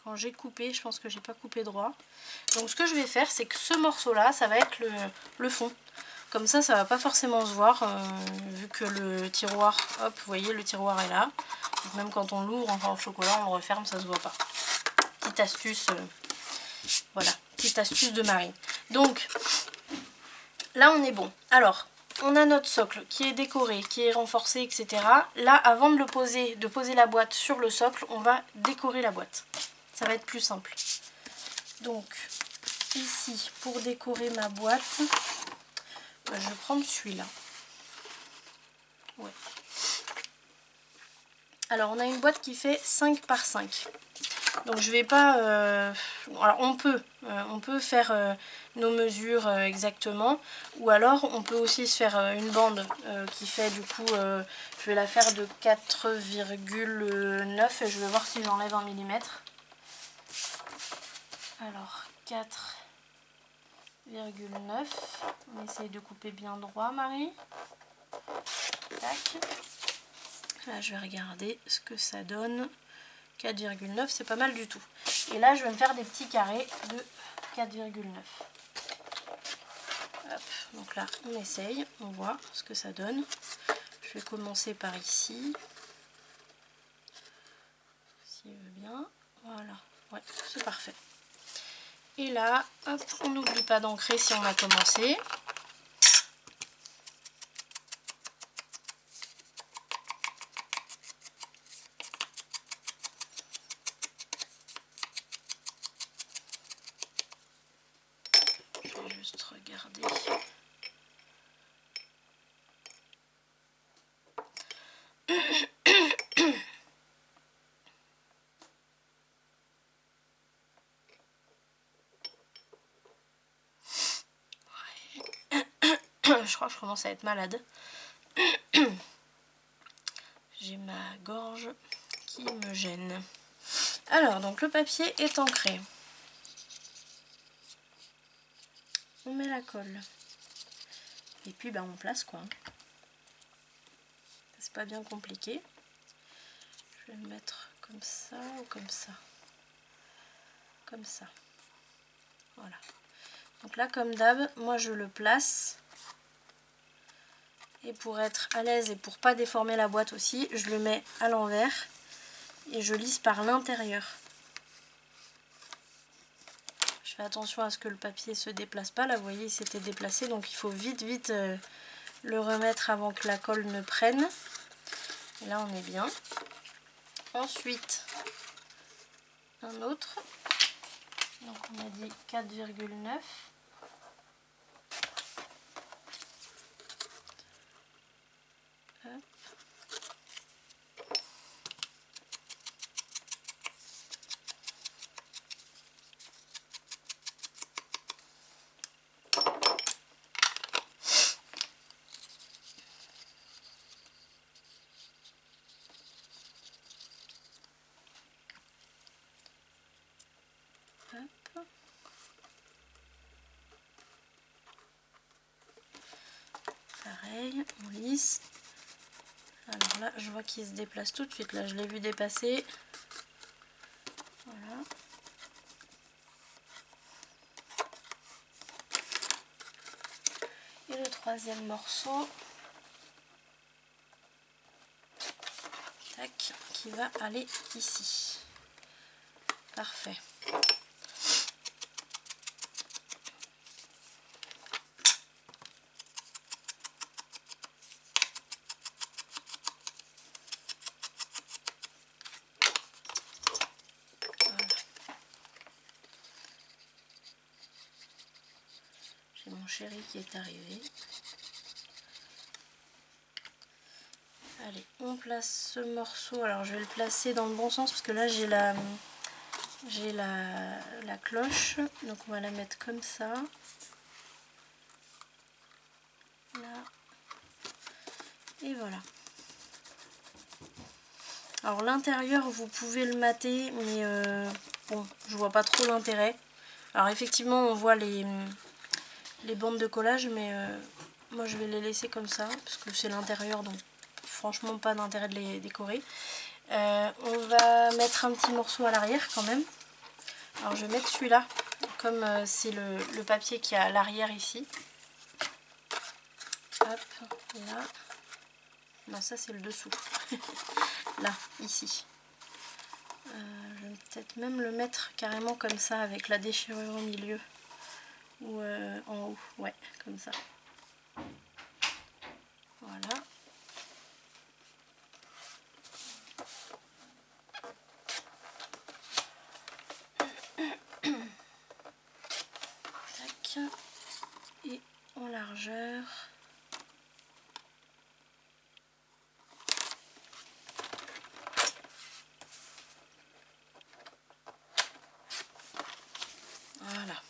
Speaker 1: Quand j'ai coupé, je pense que j'ai pas coupé droit. Donc ce que je vais faire, c'est que ce morceau là, ça va être le fond. Comme ça va pas forcément se voir, vu que le tiroir, hop, vous voyez, le tiroir est là. Donc même quand on l'ouvre, enfin en chocolat, on le referme, ça se voit pas. Petite astuce, voilà, petite astuce de Marie. Donc, là on est bon. Alors, on a notre socle qui est décoré, qui est renforcé, etc. Là, avant de poser la boîte sur le socle, on va décorer la boîte. Ça va être plus simple. Donc, ici, pour décorer ma boîte, je vais prendre celui-là. Ouais. Alors, on a une boîte qui fait 5 par 5. Donc, je vais pas... alors, on peut faire nos mesures exactement. Ou alors, on peut aussi se faire une bande qui fait du coup... je vais la faire de 4,9 et je vais voir si j'enlève 1 mm. Alors, 4,9. On essaye de couper bien droit, Marie. Tac. Là, je vais regarder ce que ça donne. 4,9, c'est pas mal du tout. Et là, je vais me faire des petits carrés de 4,9. Donc là, on essaye, on voit ce que ça donne. Je vais commencer par ici. S'il veut bien. Voilà, ouais, c'est parfait. Et là, hop, on n'oublie pas d'ancrer si on a commencé. Je vais juste regarder. Je crois que je commence à être malade. J'ai ma gorge qui me gêne. Alors, donc le papier est ancré. On met la colle. Et puis, on place quoi. C'est pas bien compliqué. Je vais le mettre comme ça ou comme ça. Comme ça. Voilà. Donc là, comme d'hab, moi je le place. Et pour être à l'aise et pour pas déformer la boîte aussi, je le mets à l'envers et je lisse par l'intérieur. Je fais attention à ce que le papier se déplace pas. Là, vous voyez, il s'était déplacé, donc il faut vite le remettre avant que la colle ne prenne. Et là, on est bien. Ensuite, un autre. Donc, on a dit 4,9. Hop. Pareil, on lisse. Alors là, je vois qu'il se déplace tout de suite. Là, je l'ai vu dépasser. Voilà. Et le troisième morceau, tac, qui qui va aller ici. Parfait. Mon chéri qui est arrivé. Allez, on place ce morceau. Alors je vais le placer dans le bon sens parce que là j'ai la cloche. Donc on va la mettre comme ça. Là. Et voilà. Alors l'intérieur vous pouvez le mater, mais bon, je vois pas trop l'intérêt. Alors effectivement on voit les bandes de collage, mais moi je vais les laisser comme ça parce que c'est l'intérieur, donc franchement pas d'intérêt de les décorer. On va mettre un petit morceau à l'arrière quand même. Alors je vais mettre celui-là, comme c'est le papier qui est à l'arrière ici. Hop, là. Non, ça c'est le dessous. Là, ici. Je vais peut-être même le mettre carrément comme ça avec la déchirure au milieu. Ou en haut, ouais, comme ça. Voilà. Tac. Et en largeur. Voilà.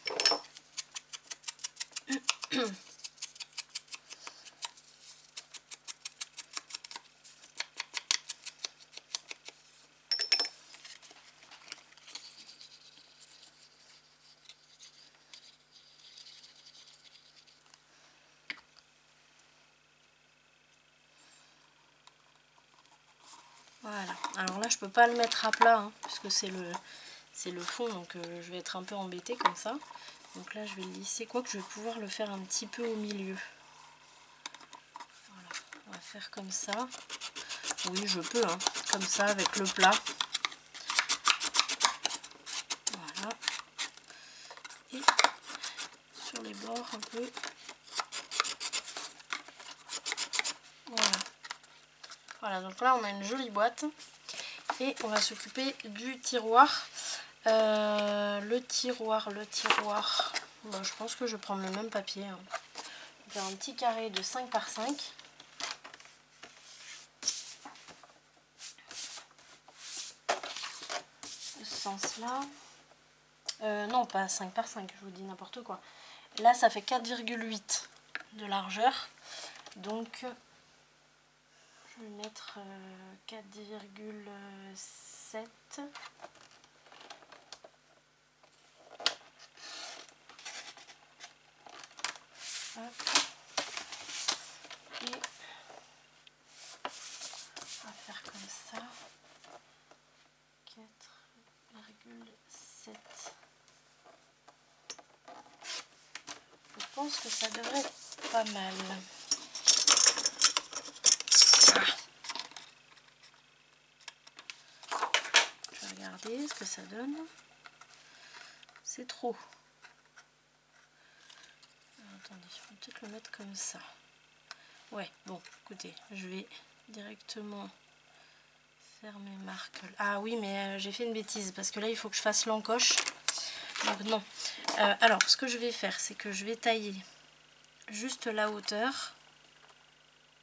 Speaker 1: Voilà. Alors là je peux pas le mettre à plat hein, puisque c'est le fond, donc je vais être un peu embêtée comme ça. Donc là je vais le lisser, quoique je vais pouvoir le faire un petit peu au milieu. Voilà, on va faire comme ça. Oui je peux, hein, comme ça avec le plat. Voilà. Et sur les bords un peu. Voilà. Voilà, donc là on a une jolie boîte. Et on va s'occuper du tiroir. Le tiroir. Bon, je pense que je vais prendre le même papier. Hein. Je vais faire un petit carré de 5 par 5. De ce sens-là. Non, pas 5 par 5, je vous dis n'importe quoi. Là, ça fait 4,8 de largeur. Donc, je vais mettre 4,7. Hop. Et on va faire comme ça. 4,7. Je pense que ça devrait être pas mal. Je vais regarder ce que ça donne. C'est trop. Alors, attendez, je vais peut-être le mettre comme ça. Ouais, bon, écoutez, je vais directement faire mes marques. Ah oui, mais j'ai fait une bêtise parce que là, il faut que je fasse l'encoche. Donc non. Alors, ce que je vais faire, c'est que je vais tailler juste la hauteur.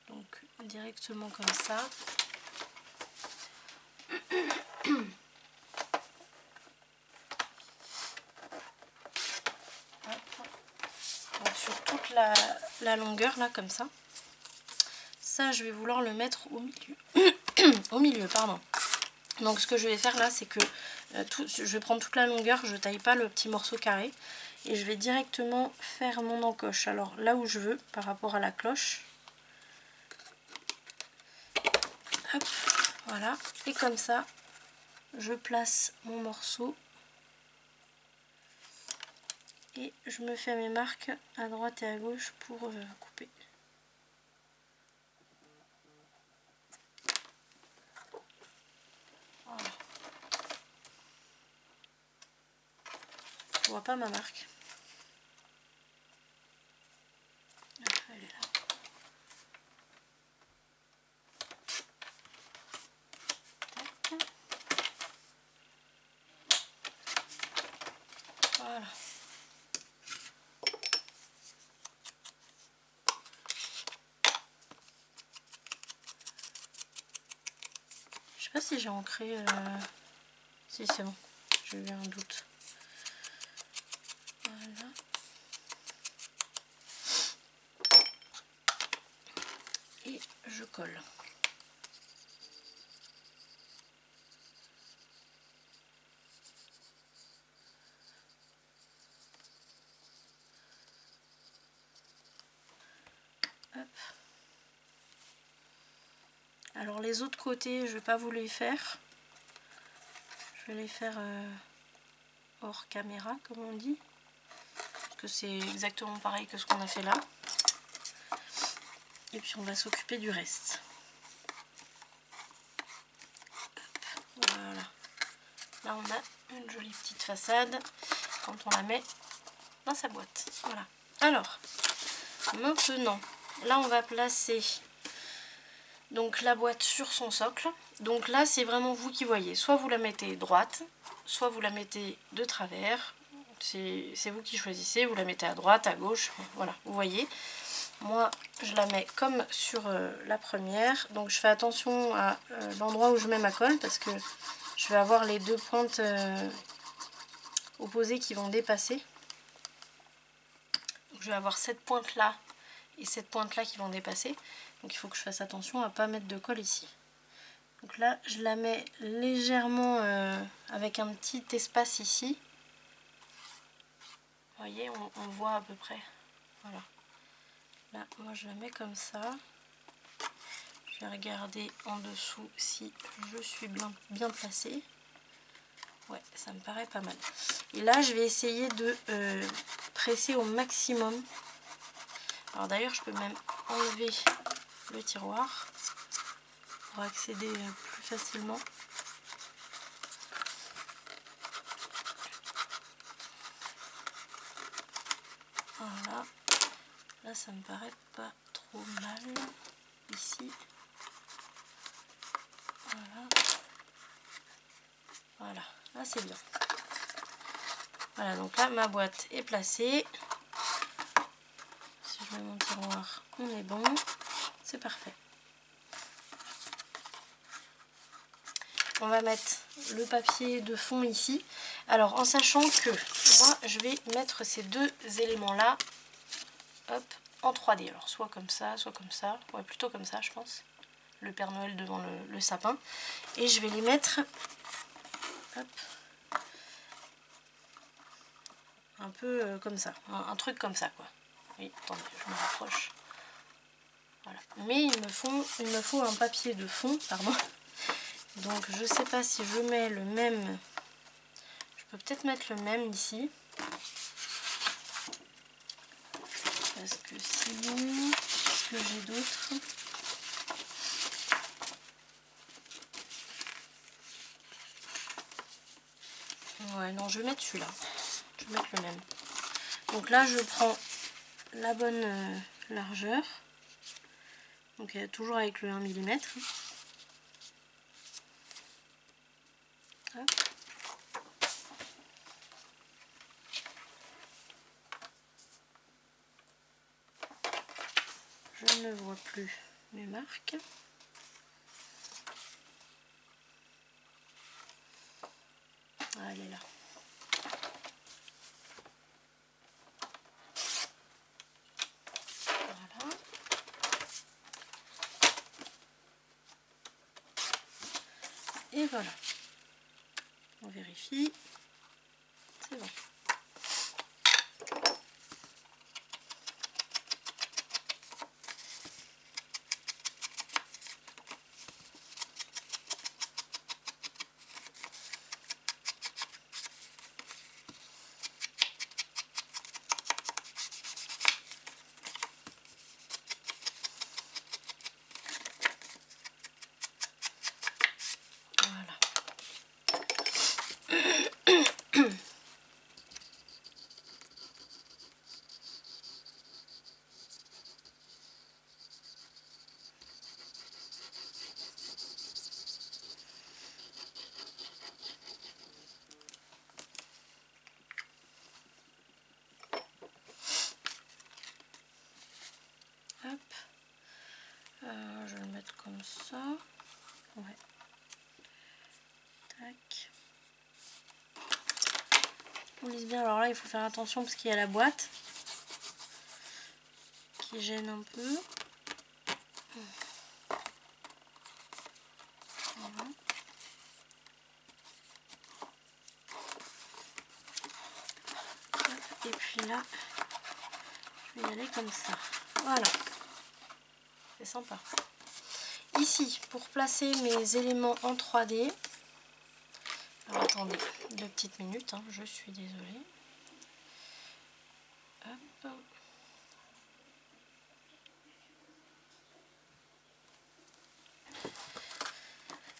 Speaker 1: Donc, directement comme ça. Donc, sur toute la longueur, là, comme ça. Ça, je vais vouloir le mettre au milieu. Au milieu, pardon. Donc, ce que je vais faire là, c'est que je vais prendre toute la longueur, je taille pas le petit morceau carré. Et je vais directement faire mon encoche. Alors, là où je veux, par rapport à la cloche. Hop, voilà. Et comme ça, je place mon morceau. Et je me fais mes marques à droite et à gauche pour couper. vois pas ma marque. Ah, elle est là. Voilà. Je sais pas si j'ai ancré... Si c'est bon, j'ai eu un doute. Voilà. Et je colle. Hop. Alors les autres côtés, je vais pas vous les faire. Je vais les faire hors caméra, comme on dit. Parce que c'est exactement pareil que ce qu'on a fait là. Et puis on va s'occuper du reste. Hop, voilà. Là on a une jolie petite façade quand on la met dans sa boîte. Voilà. Alors, maintenant, là on va placer donc la boîte sur son socle. Donc là c'est vraiment vous qui voyez. Soit vous la mettez droite, soit vous la mettez de travers. C'est vous qui choisissez. Vous la mettez à droite, à gauche. Voilà, vous voyez. Moi je la mets comme sur la première. Donc je fais attention à l'endroit où je mets ma colle parce que je vais avoir les deux pointes opposées qui vont dépasser. Donc je vais avoir cette pointe là et cette pointe là qui vont dépasser. Donc il faut que je fasse attention à ne pas mettre de colle ici. Donc là je la mets légèrement avec un petit espace ici. Vous voyez, on voit à peu près. Voilà. Là moi je la mets comme ça. Je vais regarder en dessous si je suis bien placée. Ouais, ça me paraît pas mal. Et là je vais essayer de presser au maximum. Alors d'ailleurs je peux même enlever le tiroir pour accéder plus facilement. Voilà, là ça me paraît pas trop mal ici. Voilà, voilà, là c'est bien. Voilà, donc là ma boîte est placée. Si je mets mon tiroir, on est bon, c'est parfait. On va mettre le papier de fond ici. Alors en sachant que moi je vais mettre ces deux éléments là, hop, en 3D. Alors soit comme ça, ouais plutôt comme ça je pense. Le Père Noël devant le sapin. Et je vais les mettre, hop, un peu comme ça, un truc comme ça quoi. Oui, attendez, je me rapproche. Voilà. Mais il me faut un papier de fond, pardon. Donc je sais pas si je mets le même. Je peux peut-être mettre le même ici. Parce que sinon, qu'est-ce que j'ai d'autre? Ouais, non, je vais mettre celui-là. Je vais mettre le même. Donc là, je prends la bonne largeur. Donc toujours avec le 1 mm. Hop. Je ne vois plus mes marques. Ah, elle est là. Voilà. Et voilà. On vérifie. C'est bon. comme ça. Ouais. Tac. On lisse bien. Alors là, il faut faire attention parce qu'il y a la boîte qui gêne un peu. Voilà. Et puis là, je vais y aller comme ça. Voilà. C'est sympa. Ici, pour placer mes éléments en 3D, alors attendez 2 petites minutes, hein, je suis désolée. Hop.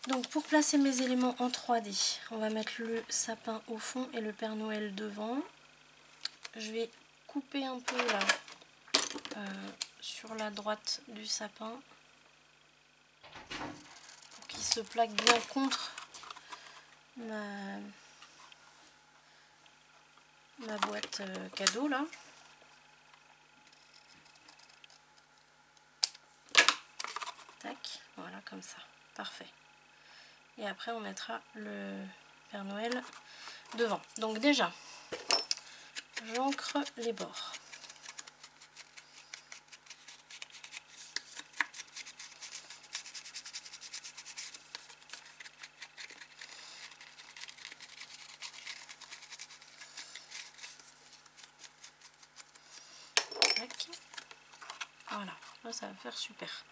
Speaker 1: Donc pour placer mes éléments en 3D, on va mettre le sapin au fond et le Père Noël devant. Je vais couper un peu là, sur la droite du sapin, pour qu'il se plaque bien contre ma boîte cadeau là. Tac, voilà comme ça, parfait. Et après on mettra le Père Noël devant. Donc déjà, j'encre les bords. Tac. Voilà, là ça va faire super.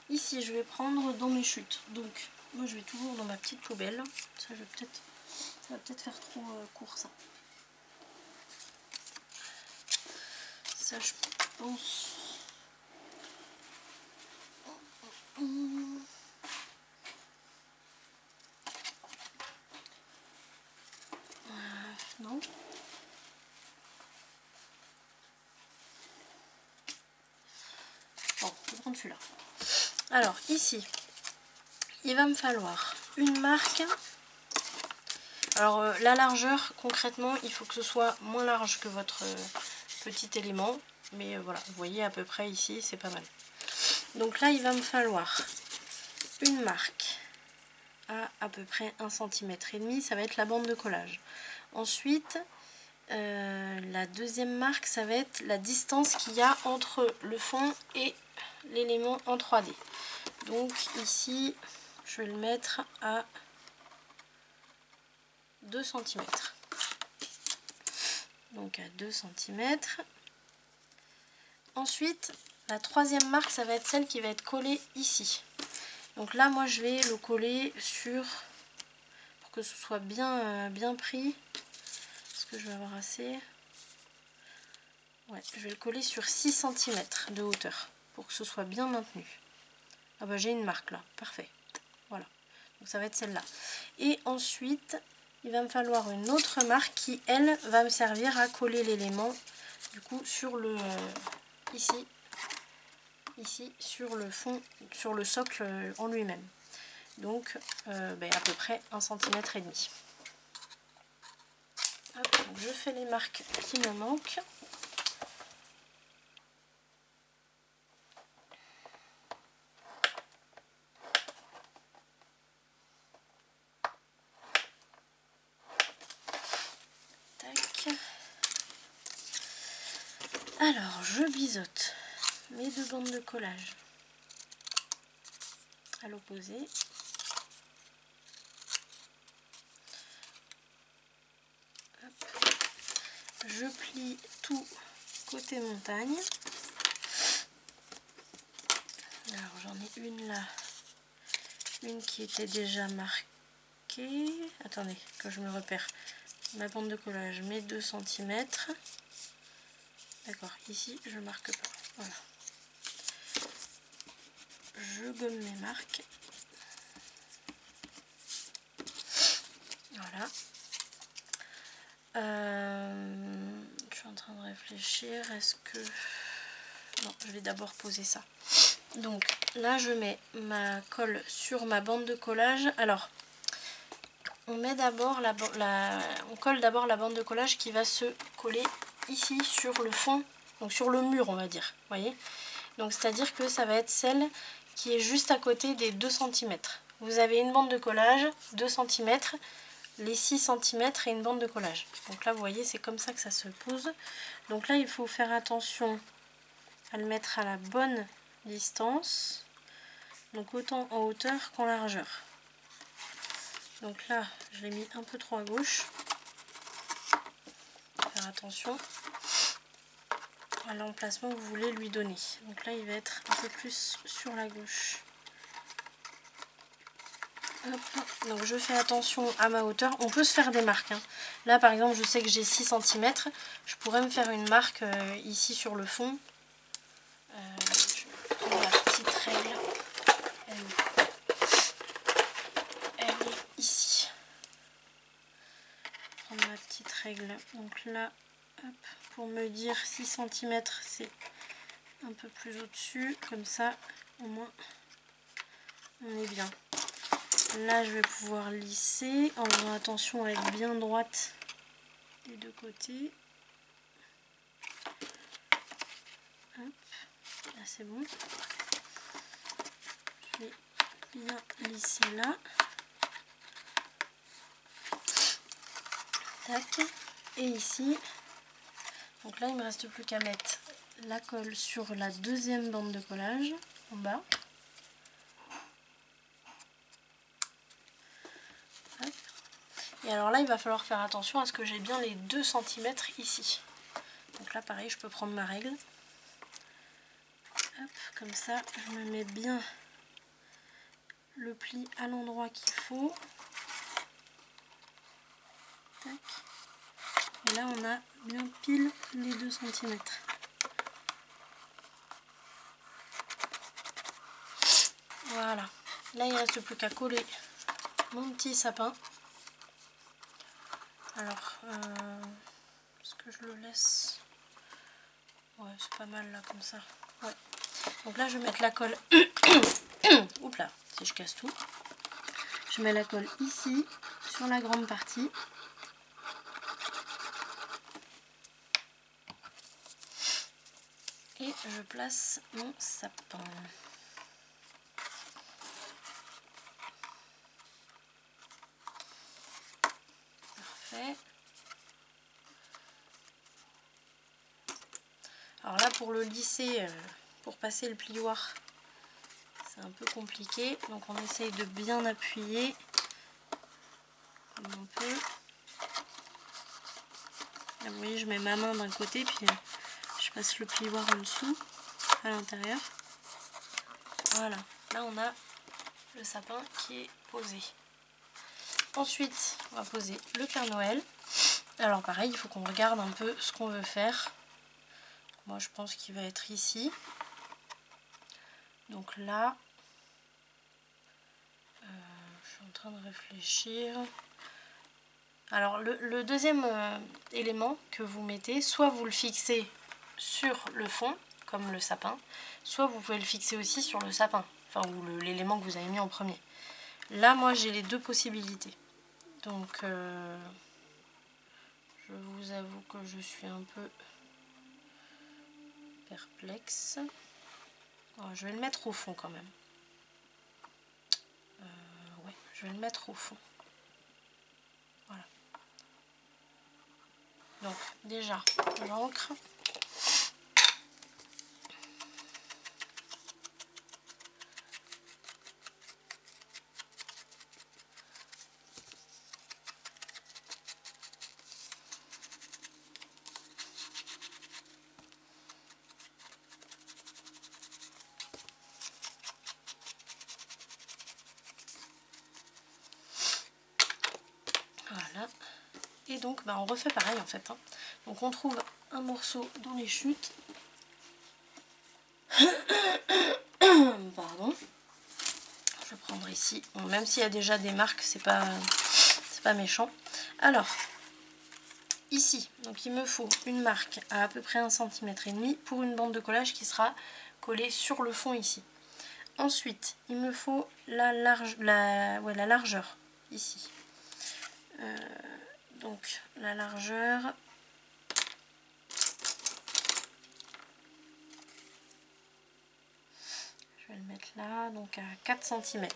Speaker 1: Ici je vais prendre dans mes chutes. Donc moi je vais toujours dans ma petite poubelle. Ça, ça va peut-être faire trop court ça. Ça je pense. Non. Bon, je vais prendre celui-là. Alors ici, il va me falloir une marque. Alors la largeur, concrètement, il faut que ce soit moins large que votre petit élément. Mais voilà, vous voyez à peu près ici, c'est pas mal. Donc là, il va me falloir une marque à peu près 1,5 cm. Ça va être la bande de collage. Ensuite, la deuxième marque, ça va être la distance qu'il y a entre le fond et l'élément en 3D. Donc ici, je vais le mettre à 2 cm. Donc à 2 cm. Ensuite, la troisième marque, ça va être celle qui va être collée ici. Donc là, moi, je vais le coller sur, pour que ce soit bien, bien pris. Est-ce que je vais avoir assez? Ouais, je vais le coller sur 6 cm de hauteur pour que ce soit bien maintenu. Ah bah j'ai une marque là, parfait. Voilà, donc ça va être celle-là. Et ensuite, il va me falloir une autre marque qui, elle, va me servir à coller l'élément, du coup, sur le... ici, sur le fond, sur le socle en lui-même. Donc, à peu près 1,5 cm. Hop, donc je fais les marques qui me manquent. Alors, je biseaute mes 2 bandes de collage à l'opposé. Je plie tout côté montagne. Alors, j'en ai une là, une qui était déjà marquée. Attendez, que je me repère. Ma bande de collage, mes 2 cm. D'accord, ici je marque pas. Voilà. Je gomme mes marques. Voilà. Je suis en train de réfléchir. Est-ce que... Non, je vais d'abord poser ça. Donc là, je mets ma colle sur ma bande de collage. Alors, on met d'abord on colle d'abord la bande de collage qui va se coller ici sur le fond, donc sur le mur, on va dire. Voyez. Donc c'est-à-dire que ça va être celle qui est juste à côté des 2 cm. Vous avez une bande de collage, 2 cm, les 6 cm et une bande de collage. Donc là vous voyez c'est comme ça que ça se pose. Donc là il faut faire attention à le mettre à la bonne distance. Donc autant en hauteur qu'en largeur. Donc là je l'ai mis un peu trop à gauche. Faire attention à l'emplacement que vous voulez lui donner. Donc là il va être un peu plus sur la gauche. Hop. Donc je fais attention à ma hauteur. On peut se faire des marques, hein. Là par exemple je sais que j'ai 6 cm. Je pourrais me faire une marque ici sur le fond. Je vais prendre la petite règle. Elle est ici. Je vais prendre ma petite règle. Donc là, hop, pour me dire 6 cm c'est un peu plus au-dessus. Comme ça au moins on est bien. Là je vais pouvoir lisser en faisant attention à être bien droite des deux côtés. Hop. Là c'est bon. Je vais bien lisser là. Tac. Et ici. Donc là il ne me reste plus qu'à mettre la colle sur la deuxième bande de collage en bas. Hop. Et alors là il va falloir faire attention à ce que j'ai bien les 2 cm ici. Donc là pareil je peux prendre ma règle. Hop, comme ça je me mets bien le pli à l'endroit qu'il faut. Tac. Et là on a bien pile les 2 cm. Voilà. Là il ne reste plus qu'à coller mon petit sapin. Alors, est-ce que je le laisse? Ouais, c'est pas mal là comme ça. Ouais. Donc là je vais mettre la colle. Oups là, si je casse tout. Je mets la colle ici, sur la grande partie. Et je place mon sapin. Parfait. Alors là pour le lisser, pour passer le plioir, c'est un peu compliqué. Donc on essaye de bien appuyer comme on peut. Là, vous voyez je mets ma main d'un côté puis je passe le plioir en dessous, à l'intérieur. Voilà, là on a le sapin qui est posé. Ensuite on va poser le Père Noël. Alors pareil il faut qu'on regarde un peu ce qu'on veut faire. Moi je pense qu'il va être ici. Donc là je suis en train de réfléchir. Alors le deuxième élément que vous mettez, soit vous le fixez sur le fond comme le sapin, soit vous pouvez le fixer aussi sur le sapin, enfin ou l'élément que vous avez mis en premier. Là moi j'ai les deux possibilités, donc je vous avoue que je suis un peu perplexe. Alors, je vais le mettre au fond quand même. Ouais, je vais le mettre au fond. Voilà. Donc déjà j'ancre. Voilà. Et donc on refait pareil en fait. Donc on trouve un morceau dans les chutes. Pardon. Je vais prendre ici. Bon, même s'il y a déjà des marques, c'est pas méchant. Alors, ici, donc il me faut une marque à peu près 1,5 cm pour une bande de collage qui sera collée sur le fond ici. Ensuite, il me faut la largeur ici. Donc la largeur, je vais le mettre là, donc à 4 cm.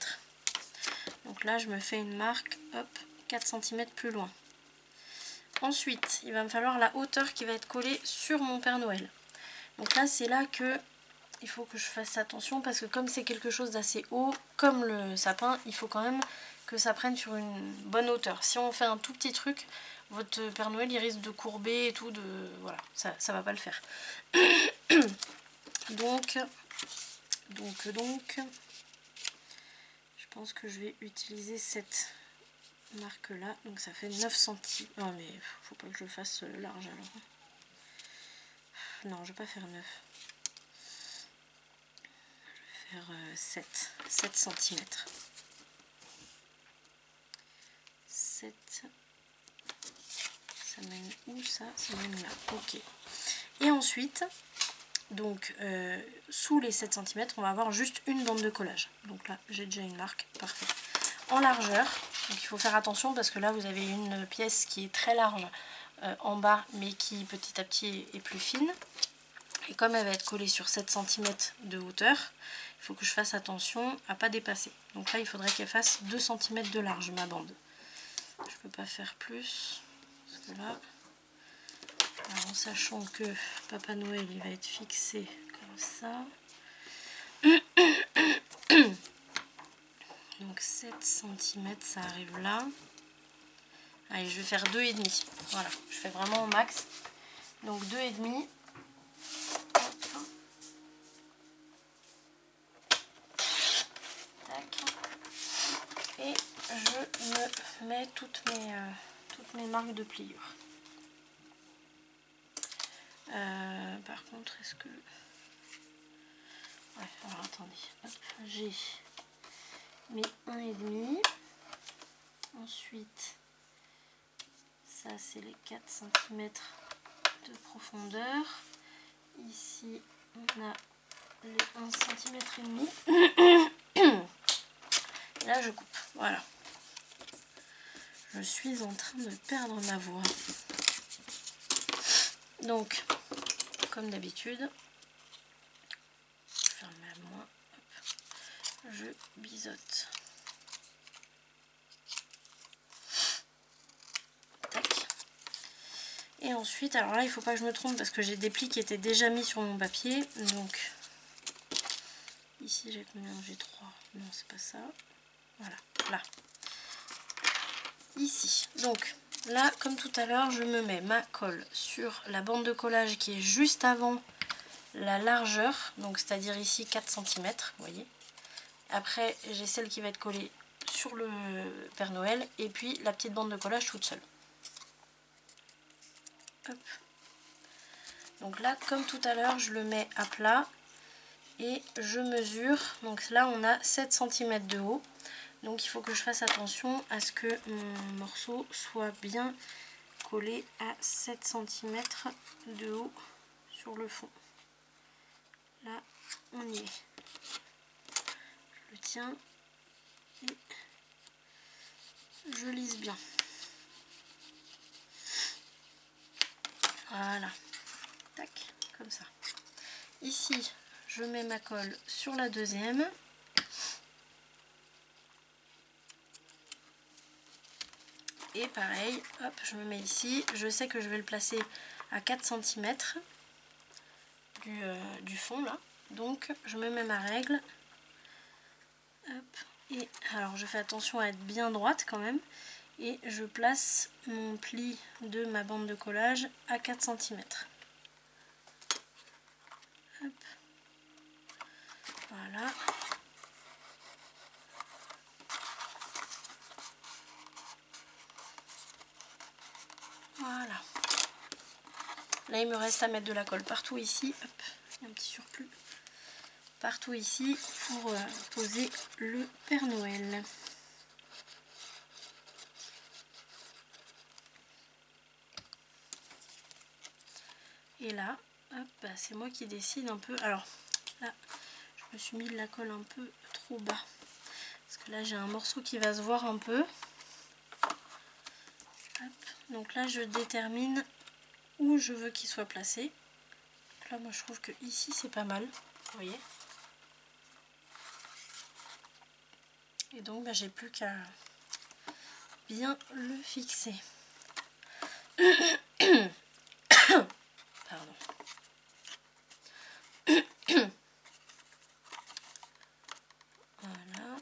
Speaker 1: Donc là, je me fais une marque, hop, 4 cm plus loin. Ensuite, il va me falloir la hauteur qui va être collée sur mon Père Noël. Donc là, c'est là que il faut que je fasse attention parce que comme c'est quelque chose d'assez haut, comme le sapin, il faut quand même que ça prenne sur une bonne hauteur. Si on fait un tout petit truc, votre Père Noël il risque de courber et tout, voilà, ça va pas le faire. donc, je pense que je vais utiliser cette marque là, donc ça fait 9 cm. Non mais faut pas que je fasse large alors. Non, je vais pas faire 9. Je vais faire 7 cm. 7. Ça mène où ça? Ça mène là. Ok. Et ensuite, donc sous les 7 cm, on va avoir juste une bande de collage. Donc là, j'ai déjà une marque. Parfait. En largeur, donc il faut faire attention parce que là, vous avez une pièce qui est très large en bas, mais qui petit à petit est plus fine. Et comme elle va être collée sur 7 cm de hauteur, il faut que je fasse attention à ne pas dépasser. Donc là, il faudrait qu'elle fasse 2 cm de large, ma bande. Je ne peux pas faire plus. Parce que là, alors en sachant que Papa Noël, il va être fixé comme ça. Donc 7 cm, ça arrive là. Allez, je vais faire 2,5. Voilà, je fais vraiment au max. Donc 2,5. Et je me mets toutes mes marques de pliure. Par contre, est-ce que... Ouais, alors attendez. J'ai mes 1,5. Ensuite, ça c'est les 4 cm de profondeur. Ici, on a les 1 cm et demi. Et là, je coupe. Voilà. Je suis en train de perdre ma voix. Donc, comme d'habitude, je ferme la main. Je biseaute. Tac. Et ensuite, alors là, il ne faut pas que je me trompe parce que j'ai des plis qui étaient déjà mis sur mon papier. Donc, ici, j'ai combien? J'ai 3. Non, c'est pas ça. Voilà, là. Ici. Donc, là, comme tout à l'heure, je me mets ma colle sur la bande de collage qui est juste avant la largeur. Donc, c'est-à-dire ici 4 cm, vous voyez. Après, j'ai celle qui va être collée sur le Père Noël. Et puis, la petite bande de collage toute seule. Hop. Donc là, comme tout à l'heure, je le mets à plat. Et je mesure. Donc là, on a 7 cm de haut. Donc il faut que je fasse attention à ce que mon morceau soit bien collé à 7 cm de haut sur le fond. Là, on y est. Je le tiens et je lisse bien. Voilà. Tac, comme ça. Ici, je mets ma colle sur la deuxième. Et pareil, hop, je me mets ici. Je sais que je vais le placer à 4 cm du fond là. Donc je me mets ma règle. Hop, et alors je fais attention à être bien droite quand même. Et je place mon pli de ma bande de collage à 4 cm. Hop. Voilà. Voilà. Là, il me reste à mettre de la colle partout ici. Hop, il y a un petit surplus. Partout ici pour poser le Père Noël. Et là, hop, bah, c'est moi qui décide un peu. Alors, là, je me suis mis de la colle un peu trop bas. Parce que là, j'ai un morceau qui va se voir un peu. Hop. Donc là, je détermine où je veux qu'il soit placé. Donc là, moi, je trouve que ici, c'est pas mal. Vous voyez ? Et donc j'ai plus qu'à bien le fixer. Pardon. Voilà.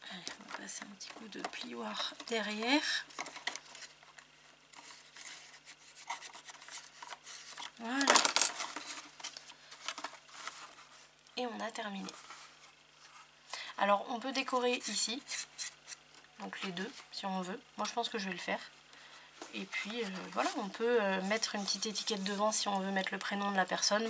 Speaker 1: Allez, on va passer un petit coup de plioir derrière. Voilà. Et on a terminé. Alors on peut décorer ici, donc les deux si on veut. Moi je pense que je vais le faire. Et puis voilà, on peut mettre une petite étiquette devant si on veut mettre le prénom de la personne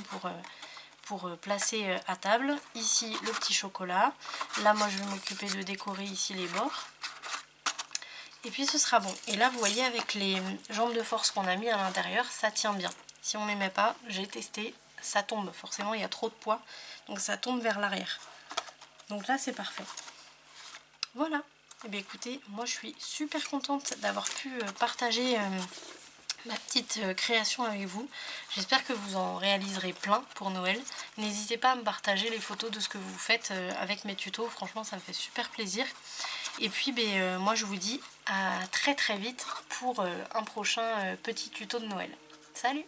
Speaker 1: pour placer à table. Ici le petit chocolat. Là moi je vais m'occuper de décorer ici les bords. Et puis ce sera bon. Et là vous voyez avec les jambes de force qu'on a mis à l'intérieur, ça tient bien. Si on ne les met pas, j'ai testé, ça tombe. Forcément il y a trop de poids, donc ça tombe vers l'arrière. Donc là c'est parfait. Voilà. Et bien écoutez, moi je suis super contente d'avoir pu partager ma petite création avec vous. J'espère que vous en réaliserez plein pour Noël. N'hésitez pas à me partager les photos de ce que vous faites avec mes tutos. Franchement ça me fait super plaisir. Et puis moi je vous dis à très vite pour un prochain petit tuto de Noël. Salut!